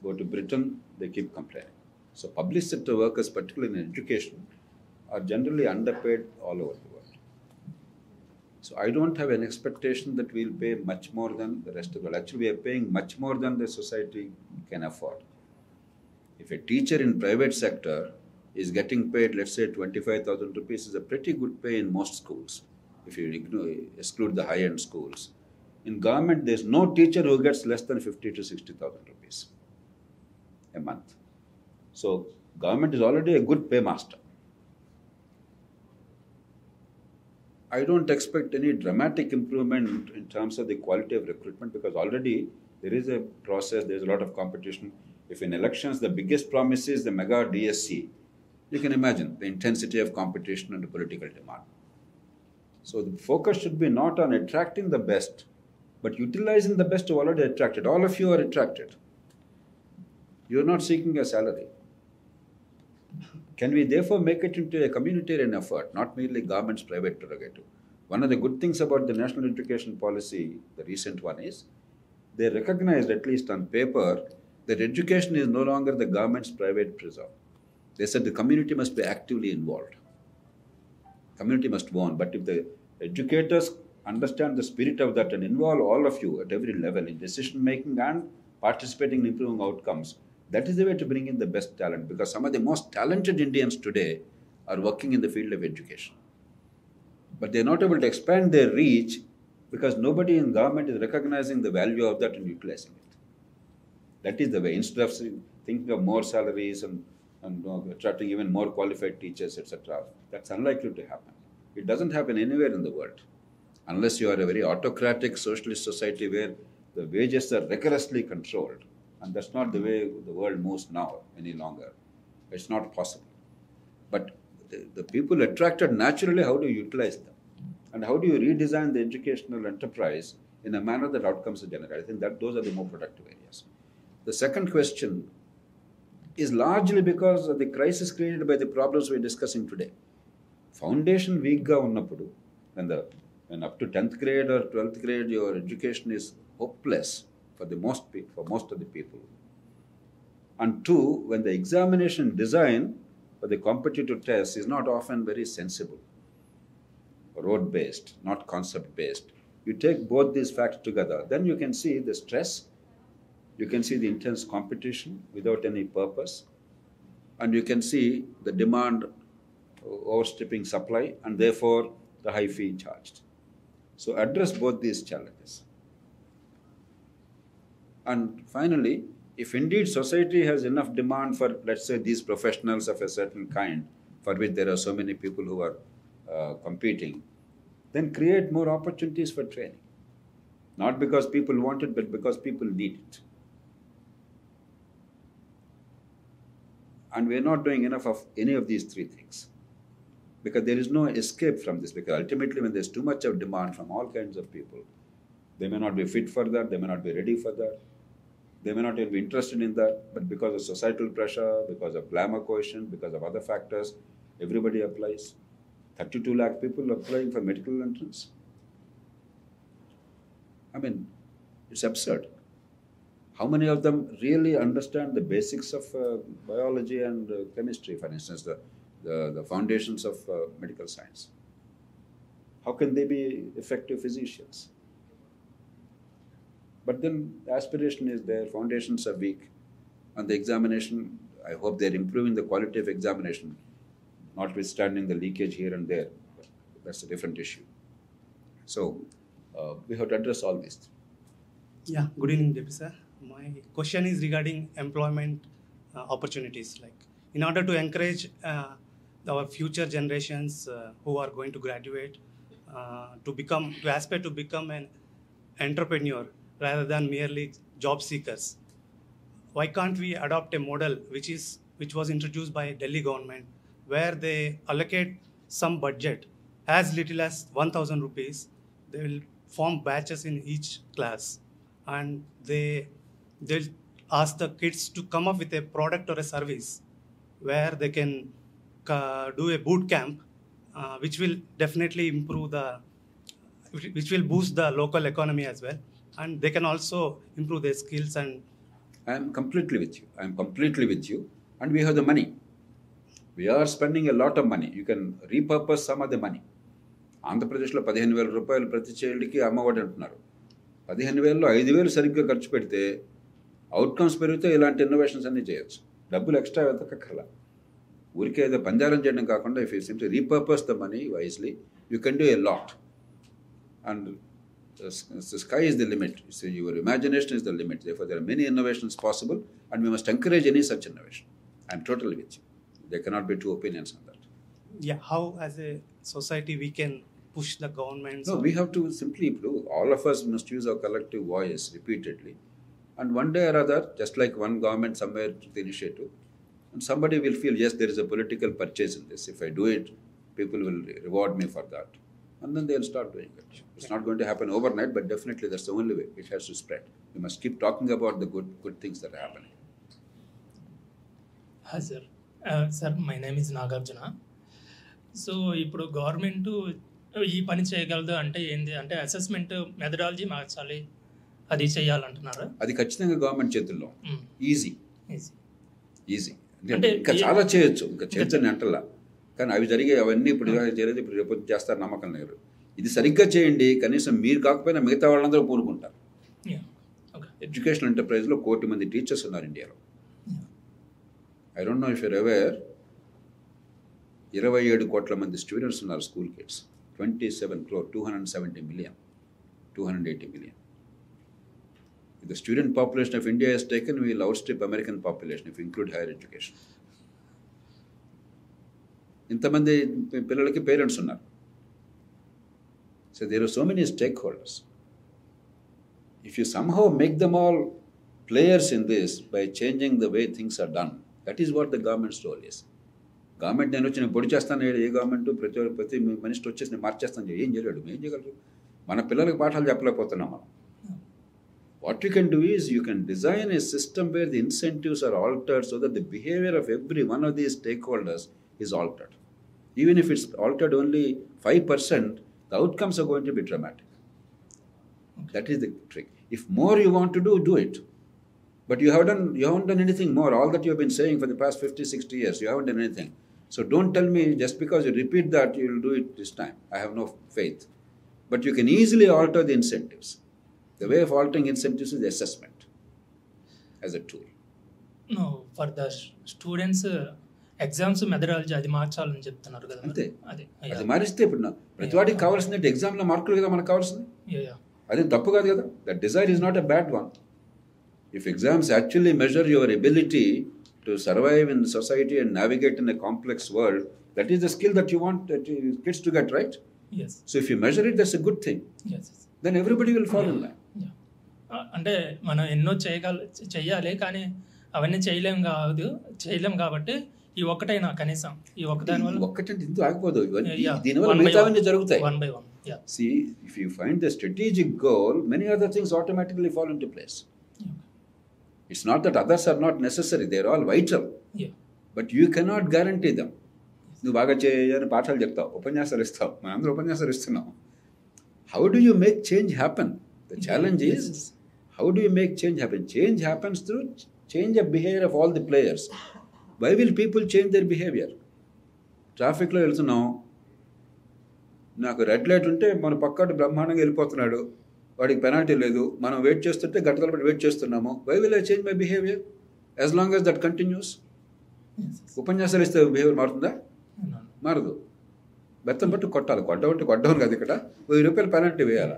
Go to Britain, they keep complaining. So public sector workers, particularly in education, are generally underpaid all over the world. So I don't have an expectation that we'll pay much more than the rest of the world. Actually, we are paying much more than the society can afford. If a teacher in private sector is getting paid, let's say 25,000 rupees, is a pretty good pay in most schools, if you exclude the high-end schools. In government, there's no teacher who gets less than 50 to 60,000 rupees a month. So government is already a good paymaster. I don't expect any dramatic improvement in terms of the quality of recruitment because already there is a process, there's a lot of competition. If in elections the biggest promise is the mega DSC, you can imagine the intensity of competition and the political demand. So the focus should be not on attracting the best, but utilizing the best who already attracted. All of you are attracted. You're not seeking a salary. Can we therefore make it into a communitarian effort, not merely government's private prerogative? One of the good things about the national education policy, the recent one, is they recognized, at least on paper, that education is no longer the government's private preserve. They said the community must be actively involved. Community must warn, but if the educators understand the spirit of that and involve all of you at every level in decision making and participating in improving outcomes. That is the way to bring in the best talent, because some of the most talented Indians today are working in the field of education. But they're not able to expand their reach because nobody in government is recognizing the value of that and utilizing it. That is the way. Instead of thinking of more salaries and attracting even more qualified teachers, etc., that's unlikely to happen. It doesn't happen anywhere in the world unless you are a very autocratic socialist society where the wages are rigorously controlled. And that's not the way the world moves now any longer. It's not possible. But the people attracted naturally, how do you utilize them? And how do you redesign the educational enterprise in a manner that outcomes are generated? I think that those are the more productive areas. The second question is largely because of the crisis created by the problems we're discussing today. Foundation weak ga unnappudu, when up to 10th grade or 12th grade your education is hopeless for most of the people. And two, when the examination design for the competitive test is not often very sensible, road-based, not concept-based. You take both these facts together, then you can see the stress, you can see the intense competition without any purpose, and you can see the demand outstripping supply, and therefore the high fee charged. So address both these challenges. And finally, if indeed society has enough demand for, let's say, these professionals of a certain kind, for which there are so many people who are competing, then create more opportunities for training. Not because people want it, but because people need it. And we're not doing enough of any of these three things. Because there is no escape from this. Because ultimately, when there's too much of demand from all kinds of people, they may not be fit for that, they may not be ready for that, they may not even be interested in that, but because of societal pressure, because of glamour quotient, because of other factors, everybody applies. 32 lakh people applying for medical entrance. I mean, it's absurd. How many of them really understand the basics of biology and chemistry, for instance, the foundations of medical science? How can they be effective physicians? But then the aspiration is there, foundations are weak, and the examination, I hope they're improving the quality of examination, notwithstanding the leakage here and there. But that's a different issue. So we have to address all these. Yeah, good evening, Deputy Sir. My question is regarding employment opportunities. Like, in order to encourage our future generations who are going to graduate to aspire to become an entrepreneur rather than merely job seekers, why can't we adopt a model which was introduced by Delhi government, where they allocate some budget as little as 1,000 rupees. They will form batches in each class, and they'll ask the kids to come up with a product or a service where they can do a boot camp, which will definitely which will boost the local economy as well, and they can also improve their skills. And I am completely with you. And we have the money. We are spending a lot of money. You can repurpose some of the money. ఆంధ్రప్రదేశ్లో 15,000 రూపాయలు ప్రతి చైల్డ్కి అమ్మఒడి అంటున్నారు. 15,000లో 5,000 సరిగ్గా ఖర్చు పెడితే outcomes పెరిగితే ఇలాంటి innovations అన్నీ చేయొచ్చు. డబ్బులు ఎక్స్ట్రా వెతకక్కర్లా. ఊరికే ఏదో పంజారం చేయడం కాకుండా if you simply repurpose the money wisely, you can do a lot. And the sky is the limit. So your imagination is the limit. Therefore, there are many innovations possible, and we must encourage any such innovation. I am totally with you. There cannot be two opinions on that. Yeah, how as a society we can push the government? No, we have to simply improve. All of us must use our collective voice repeatedly. And one day or other, just like one government somewhere took the initiative, and somebody will feel, yes, there is a political purchase in this. If I do it, people will reward me for that. And then they'll start doing it. It's not going to happen overnight, but definitely that's the only way. It has to spread. We must keep talking about the good things that are happening. Hi, sir. Sir, my name is Nagarjuna. So, ఇప్పుడు government ఈ పని చేయగలదు అంటే ఏంది అంటే assessment methodology మార్చాలి, అది చేయాలంటున్నారు. అది ఖచ్చితంగా గవర్నమెంట్ చేతుల్లో. ఈజీ. అంటే ఇంకా చాలా చేయొచ్చు, ఇంకా చేయొచ్చని అంటలా. కానీ అవి జరిగాయి, అవన్నీ ఇప్పుడు చేయలేదు, ఇప్పుడు రేపు చేస్తారు నమ్మకం లేదు. ఇది సరిగ్గా చేయండి, కనీసం మీరు కాకపోయినా మిగతా వాళ్ళందరూ పూనుకుంటారు. ఓకే. ఎడ్యుకేషనల్ ఎంటర్ప్రైజ్లో 1 కోటి మంది టీచర్స్ ఉన్నారు ఇండియాలో. I don't know if you're aware, 27 కోట్ల మంది స్టూడెంట్స్ ఉన్నారు school kids. 27 crore, 270 million, 280 million. If the student population of India is taken, we will outstrip American population if you include higher education. ఇంతమంది పిల్లలకి parents ఉన్నారు. So there are so many stakeholders. If you somehow make them all players in this by changing the way things are done, that is what the government's role is. Government నేను వచ్చి నేను పొడి చేస్తాను, ఏ government ప్రతి minister వచ్చేసి నేను మార్చేస్తాను, ఏం చేయలేడు. ఏం చేయగలరు? మన పిల్లలకి పాఠాలు చెప్పలేకపోతున్నాం మనం. What you can do is you can design a system where the incentives are altered so that the behavior of every one of these stakeholders is altered. Even if it's altered only 5%, the outcomes are going to be dramatic. That is the trick. If more you want to do it. But you haven't done anything more. All that you have been saying for the past 50, 60 years, you haven't done anything. So don't tell me just because you repeat that, you will do it this time. I have no faith. But you can easily alter the incentives. The way of altering incentives is assessment as a tool. No, for the students, exams methodology అది మార్చాలని చెప్తున్నారు కదా. అంతే, అది మారిస్తే ఇప్పుడు ప్రతి వాడికి కావాల్సింది ఎగ్జామ్లో మార్కులు కదా మనకు కావాల్సింది. అది తప్పు కాదు కదా. That desire is not a bad one. If exams actually measure your ability to survive in society and navigate in a complex world, that is the skill that you want kids to get, right? Yes. So if you measure it, that's a good thing. Yes. Then everybody will fall in line. అంటే మనం ఎన్నో చెయ్యాలి, కానీ అవన్నీ చేయలేం కాబట్టి ఈ ఒక్కటైనా కనీసం ఈ ఒక్కదాని వల్ల ఒక్కటంటే ఇంత ఆగిపోదు. దీనివల్ల మిగతావన్నీ జరుగుతాయి. 1 by 1. See, if you find the strategic goal, many other things automatically fall into place. It's not that others are not necessary, they're all vital. But you cannot guarantee them. నువ్వు బాగా చేయని పాఠాలు చెప్తావు, ఉపన్యాసాలు ఇస్తావు, మనందరూ ఉపన్యాసాలు ఇస్తున్నాం. How do you make change happen? The challenge is, how do you make change happen? Change happens through change of behavior of all the players. Why will people change their behavior? ట్రాఫిక్లో వెళ్తున్నాం, నాకు red light ఉంటే మన పక్కన బ్రహ్మాండంగా వెళ్ళిపోతున్నాడు, వాడికి penalty లేదు, మనం వెయిట్ చేస్తుంటే గంటల పాటు వెయిట్ చేస్తున్నాము. Why will I change my behaviour as long as that continues? ఉపన్యాసాలు ఇస్తే బిహేవియర్ మారుతుందా? మారదు. బెత్తం పట్టు కొట్టాలి. కొట్టడం కాదు, ఇక్కడ 1000 రూపాయలు పెనాల్టీ వేయాలి.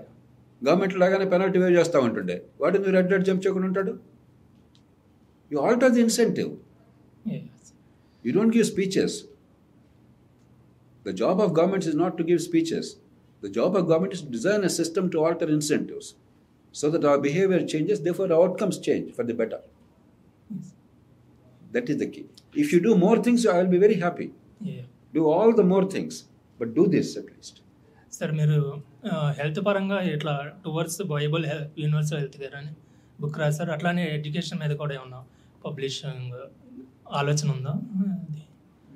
గవర్నమెంట్ లాగానే పెనాల్టీ వేవ్ చేస్తూ ఉంటుండే వాడు నువ్వు రెడ్ లైట్ జంప్ చేయకుండా ఉంటాడు. You alter the incentive. You don't give speeches. The job of governments is not to give speeches. The job of government is to design a system to alter incentives so that our behavior changes, therefore our outcomes change for the better. That is the key. If you do more things, I will be very happy. Do all the more things, but do this at least. Sir, మీరు health పరంగా ఇట్లా towards viable universal health care అని book రాశారు. అట్లానే education మీద కూడా ఏమన్నా publishing ఆలోచన ఉందా?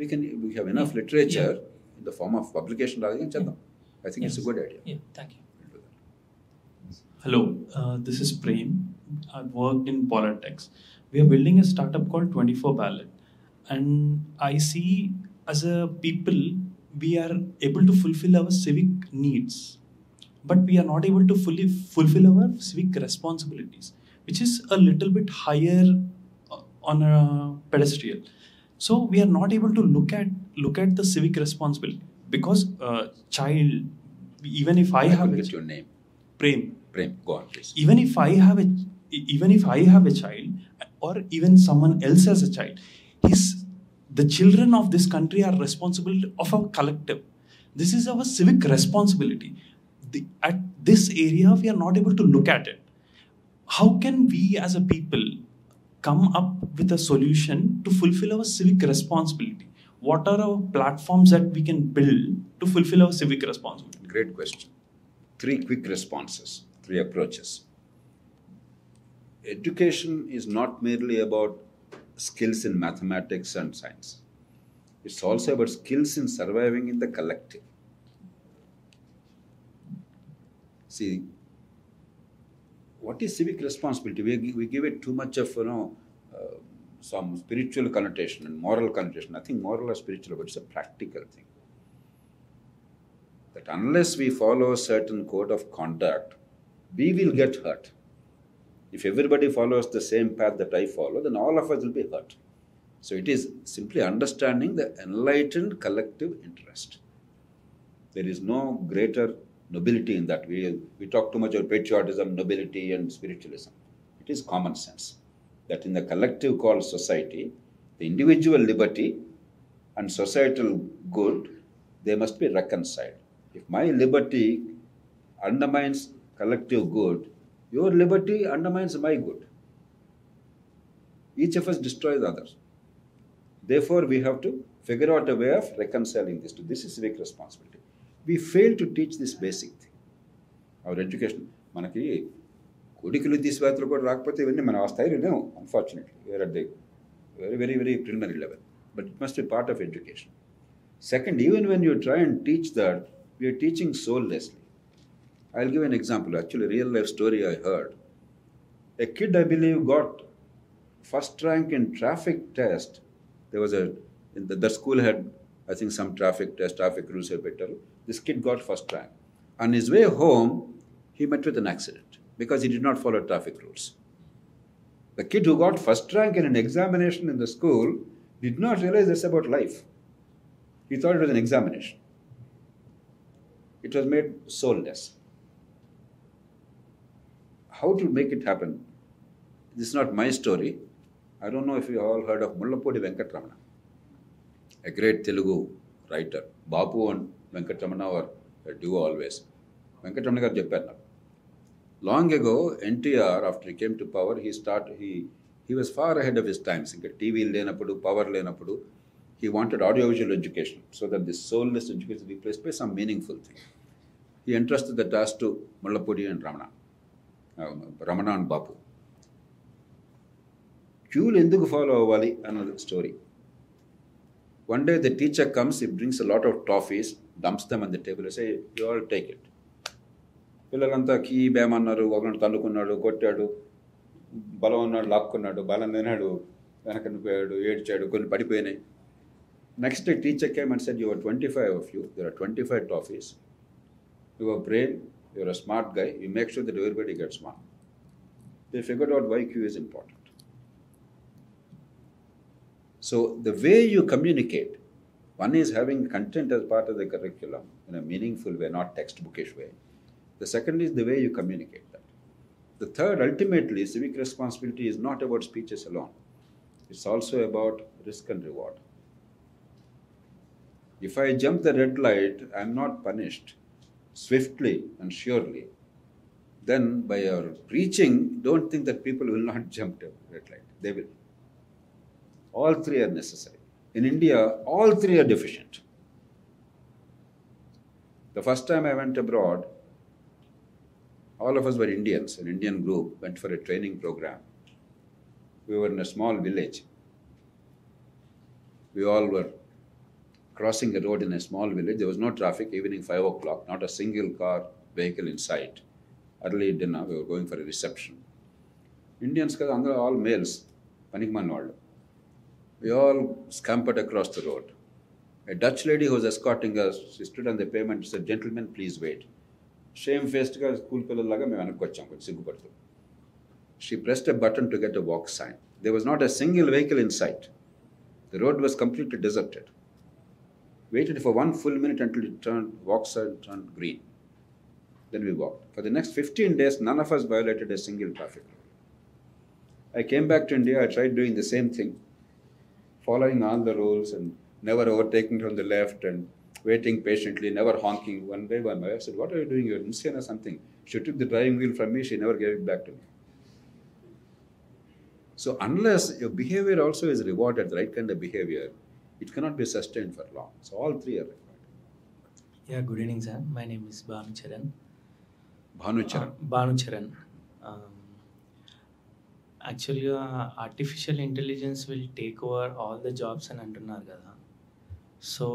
We have enough literature in the form of publication rather than cheddam. I think it's a good idea. Yeah, thank you. Hello, this is Prem. I've worked in politics. We are building a startup called 24 Ballot, and I see as a people we are able to fulfill our civic needs, but we are not able to fully fulfill our civic responsibilities, which is a little bit higher on a pedestal. So we are not able to look at the civic responsibility because child, even if I have get your name. Prem, go on please. Even if I have a child or even someone else has a child, the children of this country are responsible of our collective. This is our civic responsibility. At this area we are not able to look at it. How can we as a people come up with a solution to fulfill our civic responsibility? What are our platforms that we can build to fulfill our civic responsibility? Great question. 3 quick responses, 3 approaches. Education is not merely about skills in mathematics and science. It's also about skills in surviving in the collective. See, what is civic responsibility? We give it too much of, some spiritual connotation and moral connotation. Nothing moral or spiritual, but it's a practical thing. That unless we follow a certain code of conduct, we will get hurt. If everybody follows the same path that I follow, then all of us will be hurt. So it is simply understanding the enlightened collective interest. There is no greater nobility in that. We talk too much about patriotism, nobility, and spiritualism. It is common sense that in the collective called society, the individual liberty and societal good, they must be reconciled. If my liberty undermines collective good, your liberty undermines my good. Each of us destroys the others. Therefore, we have to figure out a way of reconciling this. This is civic responsibility. We fail to teach this basic thing. Our education, మనకి కొడుకులు తీసివేతలు కూడా రాకపోతే ఇవన్నీ మనం ఆ స్థాయిలో లేవు, unfortunately. Where at the very, very, very preliminary level. But it must be part of education. Second, even when you try and teach that, we are teaching soullessly. I'll give an example, actually a real life story I heard. A kid, I believe, got first rank in traffic test. There was the school had, I think, some traffic test, traffic rules are better. This kid got first rank. On his way home, he met with an accident because he did not follow traffic rules. The kid who got first rank in an examination in the school did not realize this about life. He thought it was an examination. It was made soulless. How to make it happen? This is not my story. I don't know if you all heard of Mullapudi Venkatramana, a great Telugu writer. Bapu and Venkatramana were a duo always. Venkatramana garu chepparu naaku. Long ago, NTR, after he came to power, he was far ahead of his times. Inka TV lenapudu, power lenapudu, he wanted audiovisual education so that this soulless education be replaced by some meaningful thing. He entrusted the task to Mullapudi and Ramana and Bapu. Queue enduku follow avali another story. One day the teacher comes, he brings a lot of toffees, dumps them on the table and say, you all take it. పిల్లలంతా key బేమన్నారు, ఒకరిని తన్నుకున్నాడు, కొట్టాడు, బలం ఉన్నాడు, లాక్కున్నాడు, బలం తినాడు, వెనకని పోయాడు, ఏడ్చాడు, కొన్ని పడిపోయినాయి. Next day teacher came and said, your 25 of you, there are 25 toffees. You are brave, you are a smart guy, you make sure that everybody gets one. They figured out why Q is important. So the way you communicate, one is having content as part of the curriculum in a meaningful way, not textbookish way. The second is the way you communicate that. The third, ultimately, civic responsibility is not about speeches alone. It's also about risk and reward. If I jump the red light, I'm not punished swiftly and surely. Then by your preaching, don't think that people will not jump the red light. They will. All three are necessary. In India, all three are deficient. The first time I went abroad, all of us were Indians. An Indian group went for a training program. We were in a small village. We all were crossing a road in a small village. There was no traffic, evening 5 o'clock, not a single car, vehicle in sight. Early dinner, we were going for a reception. Indians, all males, panikman vallu. We all scampered across the road. A Dutch lady who was escorting us, she stood on the pavement and said, gentlemen, please wait. Shame-faced ga school pillalaga మేము వెనక్కి వచ్చాం కొంచెం సిగ్గుపడుతూ. She pressed a button to get a walk sign. There was not a single vehicle in sight. The road was completely deserted. Waited for 1 full minute until it walk sign turned green. Then we walked. For the next 15 days, none of us violated a single traffic rule. I came back to India, I tried doing the same thing, following all the rules and never overtaking from the left and waiting patiently, never honking. One day my wife said, what are you doing? You're insane or something. She took the driving wheel from me, she never gave it back to me. So unless your behavior also is rewarded, the right kind of behavior, it cannot be sustained for long. So all three are required. Yeah, good evening, sir. My name is Bhanu Charan. Bhanu Charan. Actually, artificial intelligence will take over all the jobs and antunnaru kada. So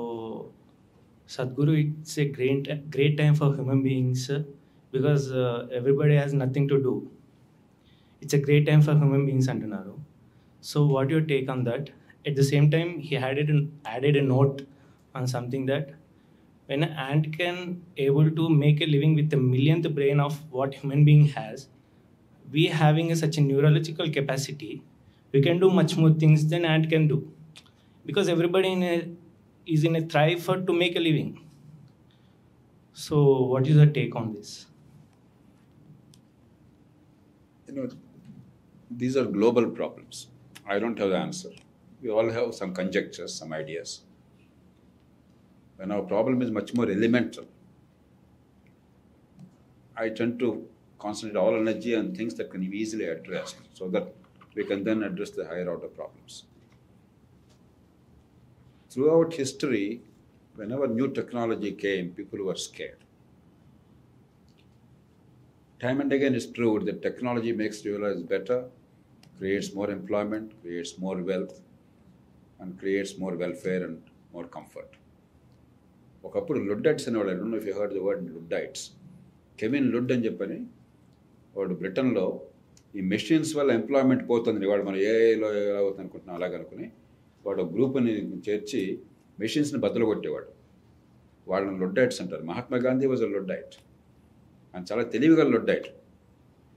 Sadhguru, it's a great time for human beings because everybody has nothing to do. It's a great time for human beings antunnaru. So what your take on that? At the same time, he added a note on something that when an ant can able to make a living with the millionth brain of what human being has, we having such a neurological capacity, we can do much more things than ant can do, because everybody is in a thrive for to make a living. So what is your take on this? These are global problems. I don't have the answer. We all have some conjectures, some ideas. When our problem is much more elemental, I tend to concentrate all energy on things that can be easily addressed so that we can then address the higher order problems. Throughout history, whenever new technology came, people were scared. Time and again it's proved that technology makes your lives better, creates more employment, creates more wealth, and creates more welfare and more comfort. ఒకప్పుడు Luddites అనేవాడు, I don't know if you heard the word Luddites. Kevin Ludd అని చెప్పని వాడు బ్రిటన్లో ఈ machines వల్ల employment పోతుంది, వాడు మనం ఏఐలో ఎలా అవుతుంది అనుకుంటున్నాం అలాగనుకుని వాడు గ్రూప్ని చేర్చి మెషిన్స్ని బద్దలు కొట్టేవాడు. వాళ్ళని లుడ్డైట్స్ అంటారు. Mahatma Gandhi was a Luddite. ఆయన చాలా తెలివిగా Luddite.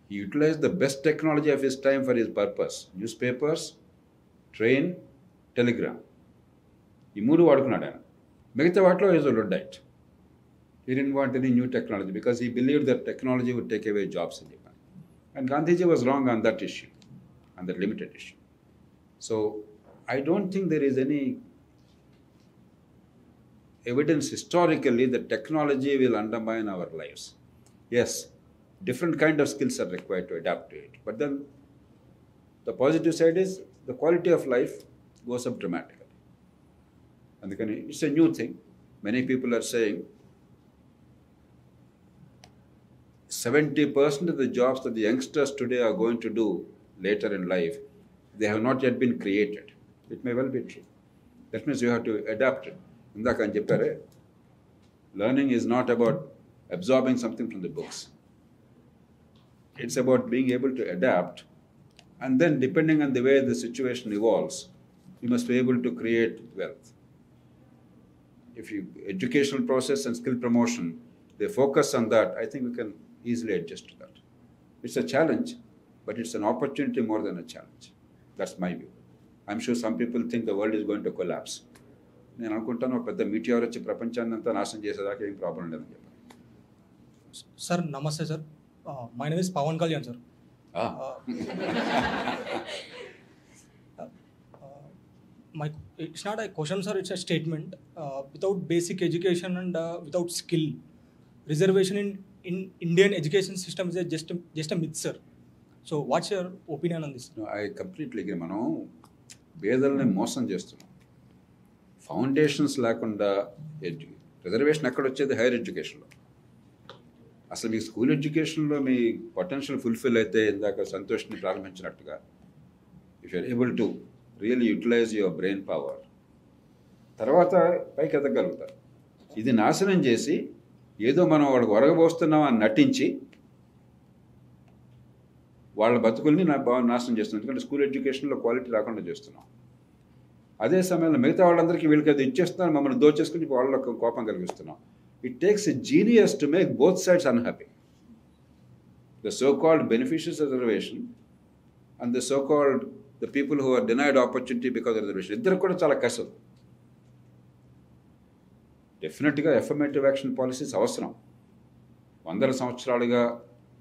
He utilize the best technology of his time for his purpose. News papers, train, telegram, ఈ మూడు వాడుకున్నాడు ఆయన. మిగతా వాటిలో is a Luddite. He didn't want any new technology because he believed that technology would take away jobs in Japan. And Gandhiji was wrong on that issue, on that limited issue. So I don't think there is any evidence historically that technology will undermine our lives. Yes, different kind of skills are required to adapt to it. But then the positive side is the quality of life goes up dramatically. And it's a new thing. Many people are saying 70% of the jobs that the youngsters today are going to do later in life, they have not yet been created. It may well be true. That means you have to adapt it. Indaka ani cheppare, learning is not about absorbing something from the books. It's about being able to adapt, and then depending on the way the situation evolves, you must be able to create wealth. If you educational process and skill promotion, they focus on that, I think we can easily adjust to that. It's a challenge, but it's an opportunity more than a challenge. That's my view. I'm sure some people think the world is going to collapse. నేను అనుకుంటాను ఒక పెద్ద మీటియార్ వచ్చి ప్రపంచాన్ని అంతా నాశనం చేసేదాకా ఏం ప్రాబ్లం లేదని చెప్పాను. సార్ నమస్తే sir, my name is Pavan Kalyan sir. It's not a question, sir, it's a statement. Without basic education and without skill, reservation in Indian education system is just a myth, sir. So what's your opinion on this? No, I completely agree. మనం పేదల్ని మోసం చేస్తున్నాం. Foundations లేకుండా reservation ఎక్కడ వచ్చేది? Hire ఎడ్యుకేషన్లో. అసలు మీ school ఎడ్యుకేషన్లో మీ potential fulfil అయితే ఇందాక సంతోష్ని ప్రారంభించినట్టుగా, if you're able to really utilize your brain power, తర్వాత పైకి ఎదగలుగుతారు. ఇది నాశనం చేసి ఏదో మనం వాళ్ళకి ఒరగబోస్తున్నాం అని నటించి వాళ్ళ బతుకుల్ని నాశనం చేస్తున్నాం. ఎందుకంటే స్కూల్ ఎడ్యుకేషన్లో క్వాలిటీ రాకుండా చేస్తున్నాం. అదే సమయంలో మిగతా వాళ్ళందరికీ వీళ్ళకి అది ఇచ్చేస్తున్నారు, మమ్మల్ని దోచేసుకుని వాళ్ళకు కోపం కలిగిస్తున్నాం. It takes a genius to make both sides unhappy. The so-called beneficiaries of reservation and the so-called the people who are denied opportunity because of reservation. ఇద్దరు కూడా చాలా కష్టం. డెఫినెట్గా ఎఫర్మేటివ్ యాక్షన్ పాలసీస్ అవసరం. 100 సంవత్సరాలుగా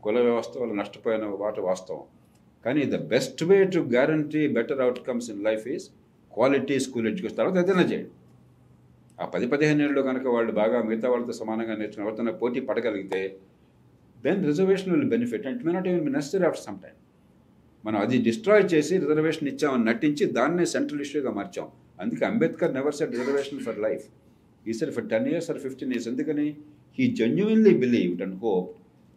కుల వ్యవస్థ వల్ల నష్టపోయిన వాటి వాస్తవం. కానీ the best way to guarantee better outcomes in life is quality school education. తర్వాత ఏదైనా చేయండి. ఆ 10-15 ఏళ్ళు కనుక వాళ్ళు బాగా మిగతా వాళ్ళతో సమానంగా నేర్చుకుని ఎవరితో పోటీ పడగలిగితే then reservation will benefit and it may not even be necessary after some time. మనం అది డిస్ట్రాయ్ చేసి రిజర్వేషన్ ఇచ్చామని నటించి దాన్నే సెంట్రల్ ఇష్యూగా మార్చాం. అందుకే Ambedkar never said reservation for life, he said for 10 years or 15 years. ఎందుకని he genuinely believed and hoped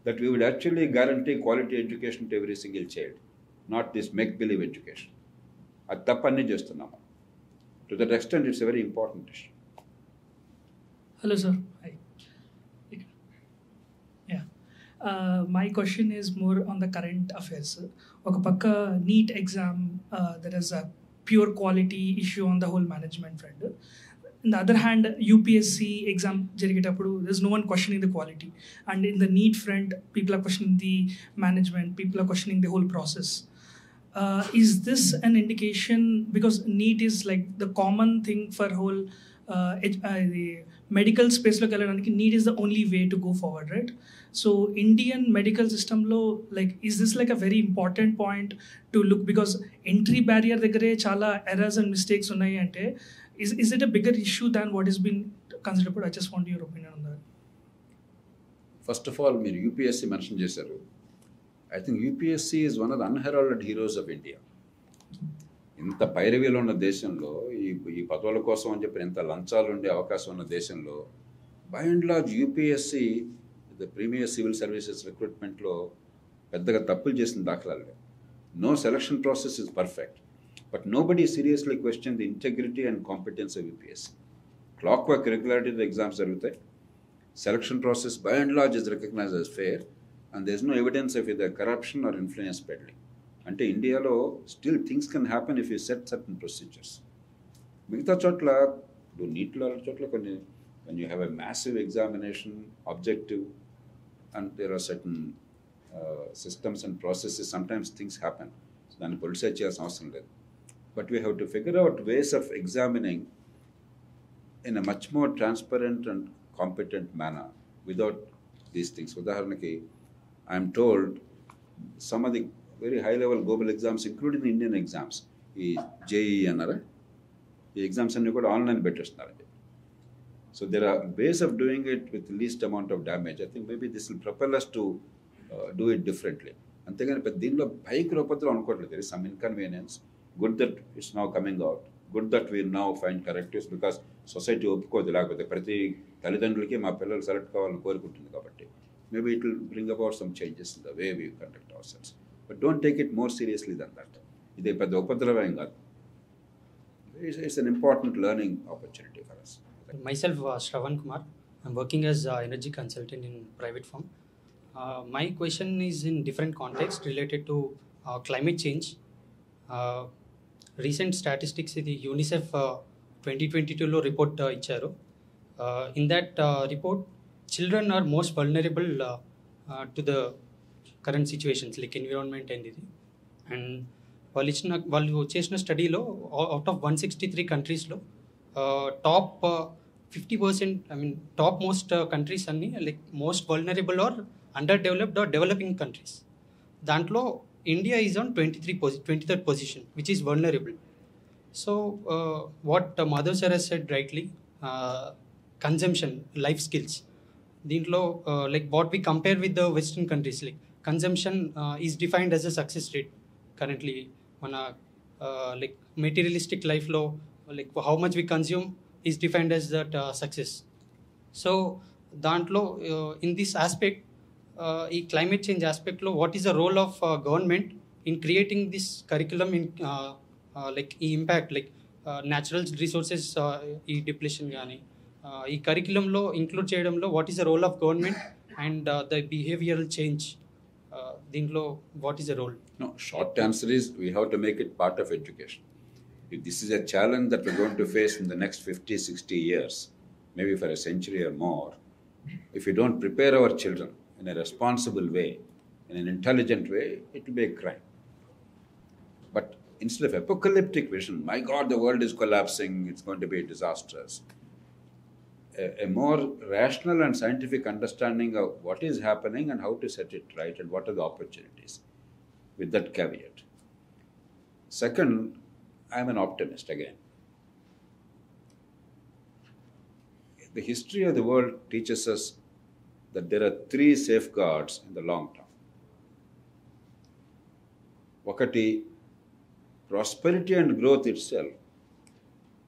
that we would actually guarantee quality education to every single child, not this make-believe education. అది తప్పన్నీ చేస్తున్నాము. To that extent, it's a very important issue. Hello, sir. Hi. Yeah. My question is more on the current affairs. Oka pakka NEET exam, there is a pure quality issue on the whole management front. in the other hand, UPSC exam జరిగేటప్పుడు there's no one questioning the quality, and in the NEET front, people are questioning the management, people are questioning the whole process. Is this an indication, because NEET is like the common thing for whole the medical space loకి వెళ్ళడానికి NEET is the only way to go forward, right? So Indian medical system లో like is this like a very important point to look, because entry barrier దగ్గరే చాలా errors and mistakes ఉన్నాయి అంటే is it a bigger issue than what has been considered? I just want your opinion on that. First of all మీరు UPSC mention చేశారు. I think UPSC is one of the unheralded heroes of India. ఇంత పైరవీలో ఉన్న దేశంలో ఈ పదవుల కోసం అని చెప్పి ఇంత లంచాలు ఉండే అవకాశం ఉన్న దేశంలో by and large UPSC the premier civil services రిక్రూట్మెంట్లో పెద్దగా తప్పులు చేసిన దాఖలాలు లేవు. No selection process is perfect, but nobody seriously question the integrity and competence of UPSC. Clock work రెగ్యులారిటీతో ఎగ్జామ్స్ జరుగుతాయి. Selection process by and large is recognized as fair, and there is no evidence of either corruption or influence peddling. Ante India lo still things can happen if you set certain procedures. Migitha chotla do NEET lo chotla konni when you have a massive examination objective and there are certain systems and processes, sometimes things happen. So dani politicize cheyalsina avasaram ledhu, but we have to figure out ways of examining in a much more transparent and competent manner without these things. Udaharanaki, I am told some of the very high level global exams, including the Indian exams, ఈ JEE అన్నారా, ఈ exams అన్ని కూడా online పెట్టేస్తున్నారండి. So there are ways of doing it with least amount of damage. I think maybe this will propel us to do it differently. అంతేగాని పెద్ద దీనిలో భయంకర ఉపద్రవం అనుకోవట్లేదు. There is some inconvenience. Good that it's now coming out. Good that we now find correctives, because సొసైటీ ఒప్పుకోదు. లేకపోతే ప్రతి తల్లిదండ్రులకి మా పిల్లలు సెలెక్ట్ కావాలని కోరుకుంటుంది. కాబట్టి maybe it will bring about some changes in the way we conduct ourselves, but don't take it more seriously then that. ఇది పెద్ద ఉపద్రవం కాదు. It's an important learning opportunity for us. Myself, Shravan Kumar. I'm working as an energy consultant in private firm. My question is in different context related to climate change. Recent statistics, the UNICEF 2022 report ఇచ్చారు. In that report, children are most vulnerable to the current situations like environment and ఇది. And వాళ్ళు చేసిన స్టడీలో out of 163 కంట్రీస్లో top 50%, I mean top most countries అన్ని like most vulnerable or under developed or developing countries. దాంట్లో India is on 23rd position, which is vulnerable. So what Madhav sir he's said rightly, consumption, life skills, దీంట్లో like what we compare with the western countries, like consumption is defined as a success rate currently. మన like materialistic లైఫ్లో like how much we consume is defined as that success. So దాంట్లో in this aspect, ఈ climate change ఆస్పెక్ట్లో what is the role of government in creating this curriculum, in like ఈ impact like natural resources ఈ depletion కానీ ఈ కరికులంలో include చేయడంలో what is the role of government and the behavioural change, దీంట్లో what is the role? No, short answer is we have to make it part of education. If this is a challenge that we're going to face in the next 50, 60 years, maybe for a century or more, if we don't prepare our children in a responsible way, in an intelligent way, it will be a crime. But instead of apocalyptic vision, my God, the world is collapsing, it's going to be disastrous, a more rational and scientific understanding of what is happening and how to set it right and what are the opportunities, with that caveat. Second, I am an optimist again. The history of the world teaches us that there are 3 safeguards in the long term. ఒకటి, prosperity and growth itself,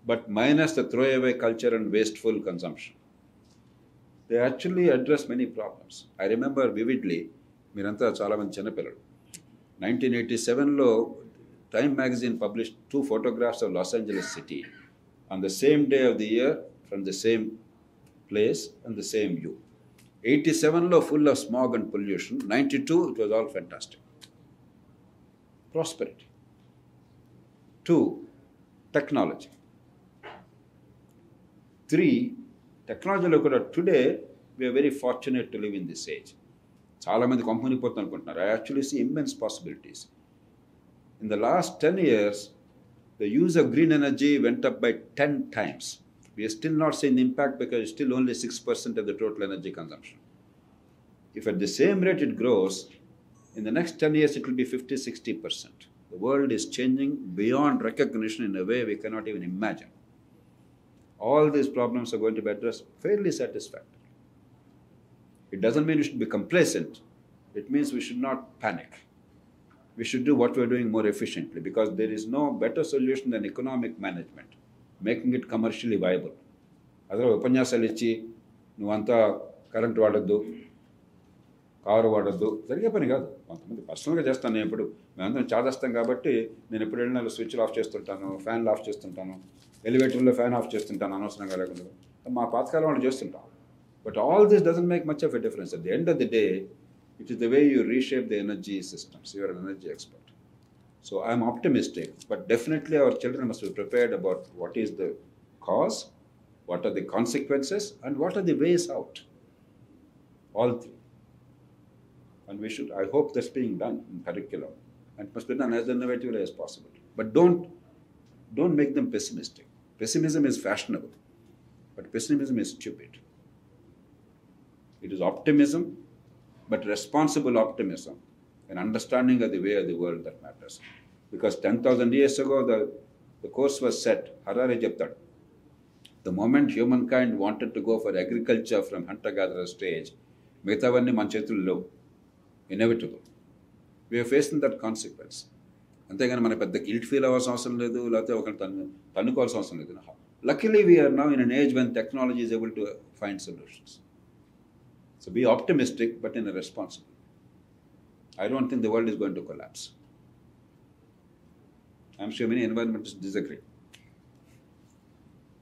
but minus the throwaway culture and wasteful consumption. They actually address many problems. I remember vividly, మీరంతా చాలామంది చిన్నపిల్లలు, 1987లో Time magazine published 2 photographs of Los Angeles city on the same day of the year from the same place and the same view. 87లో full of smog and pollution, 92 it was all fantastic. Prosperity. 2, technology. 3, technology today we are very fortunate to live in this age. చాలా మంది company పోతాం అనుకుంటున్నారు. I actually see immense possibilities. In the last 10 years, the use of green energy went up by 10 times. We are still not seeing the impact because it's still only 6% of the total energy consumption. If at the same rate it grows, in the next 10 years it will be 50-60%. The world is changing beyond recognition in a way we cannot even imagine. All these problems are going to be addressed fairly satisfactorily. It doesn't mean we should be complacent. It means we should not panic. We should do what we're doing more efficiently, because there is no better solution than economic management, making it commercially viable. అదే ఉపన్యాసాలు ఇచ్చి నువ్వంతా current వాడద్దు, car వాడద్దు, జరిగే పని కాదు. కొంతమంది పర్సనల్గా చేస్తాను. నేను ఎప్పుడు మేమందరం చాదేస్తాం కాబట్టి నేను ఎప్పుడు వెళ్ళినా స్విచ్లు ఆఫ్ చేస్తుంటాను, ఫ్యాన్లు ఆఫ్ చేస్తుంటాను, ఎలివేటర్లో ఫ్యాన్ ఆఫ్ చేస్తుంటాను అనవసరంగా లేకుండా. మా పాతకాలం వాళ్ళు చేస్తుంటాం. But all this doesn't make much of a difference. At the end of the day, it is the way you reshape the energy systems. You are an energy expert. So I'm optimistic, but definitely our children must be prepared about what is the cause, what are the consequences, and what are the ways out. All three. And we should, I hope that's being done in curriculum, and it must be done as innovatively as possible. But don't make them pessimistic. Pessimism is fashionable, but pessimism is stupid. It is optimism, but responsible optimism, an understanding of the way of the world that matters. Because 10,000 years ago, the course was set. Harari cheptadu. The moment humankind wanted to go for agriculture from hunter-gatherer stage, మిగతావన్నీ మన చేతుల్లో inevitable. We are facing that consequence. అంతేగాని మన పెద్ద guilt feel అవ్వాల్సిన అవసరం లేదు, లేకపోతే ఒకరిని తన్నుకోవాల్సిన అవసరం లేదు. Luckily, we are now in an age when technology is able to find solutions. So be optimistic, but in a responsible. I don't think the world is going to collapse. I'm sure many environmentalists disagree.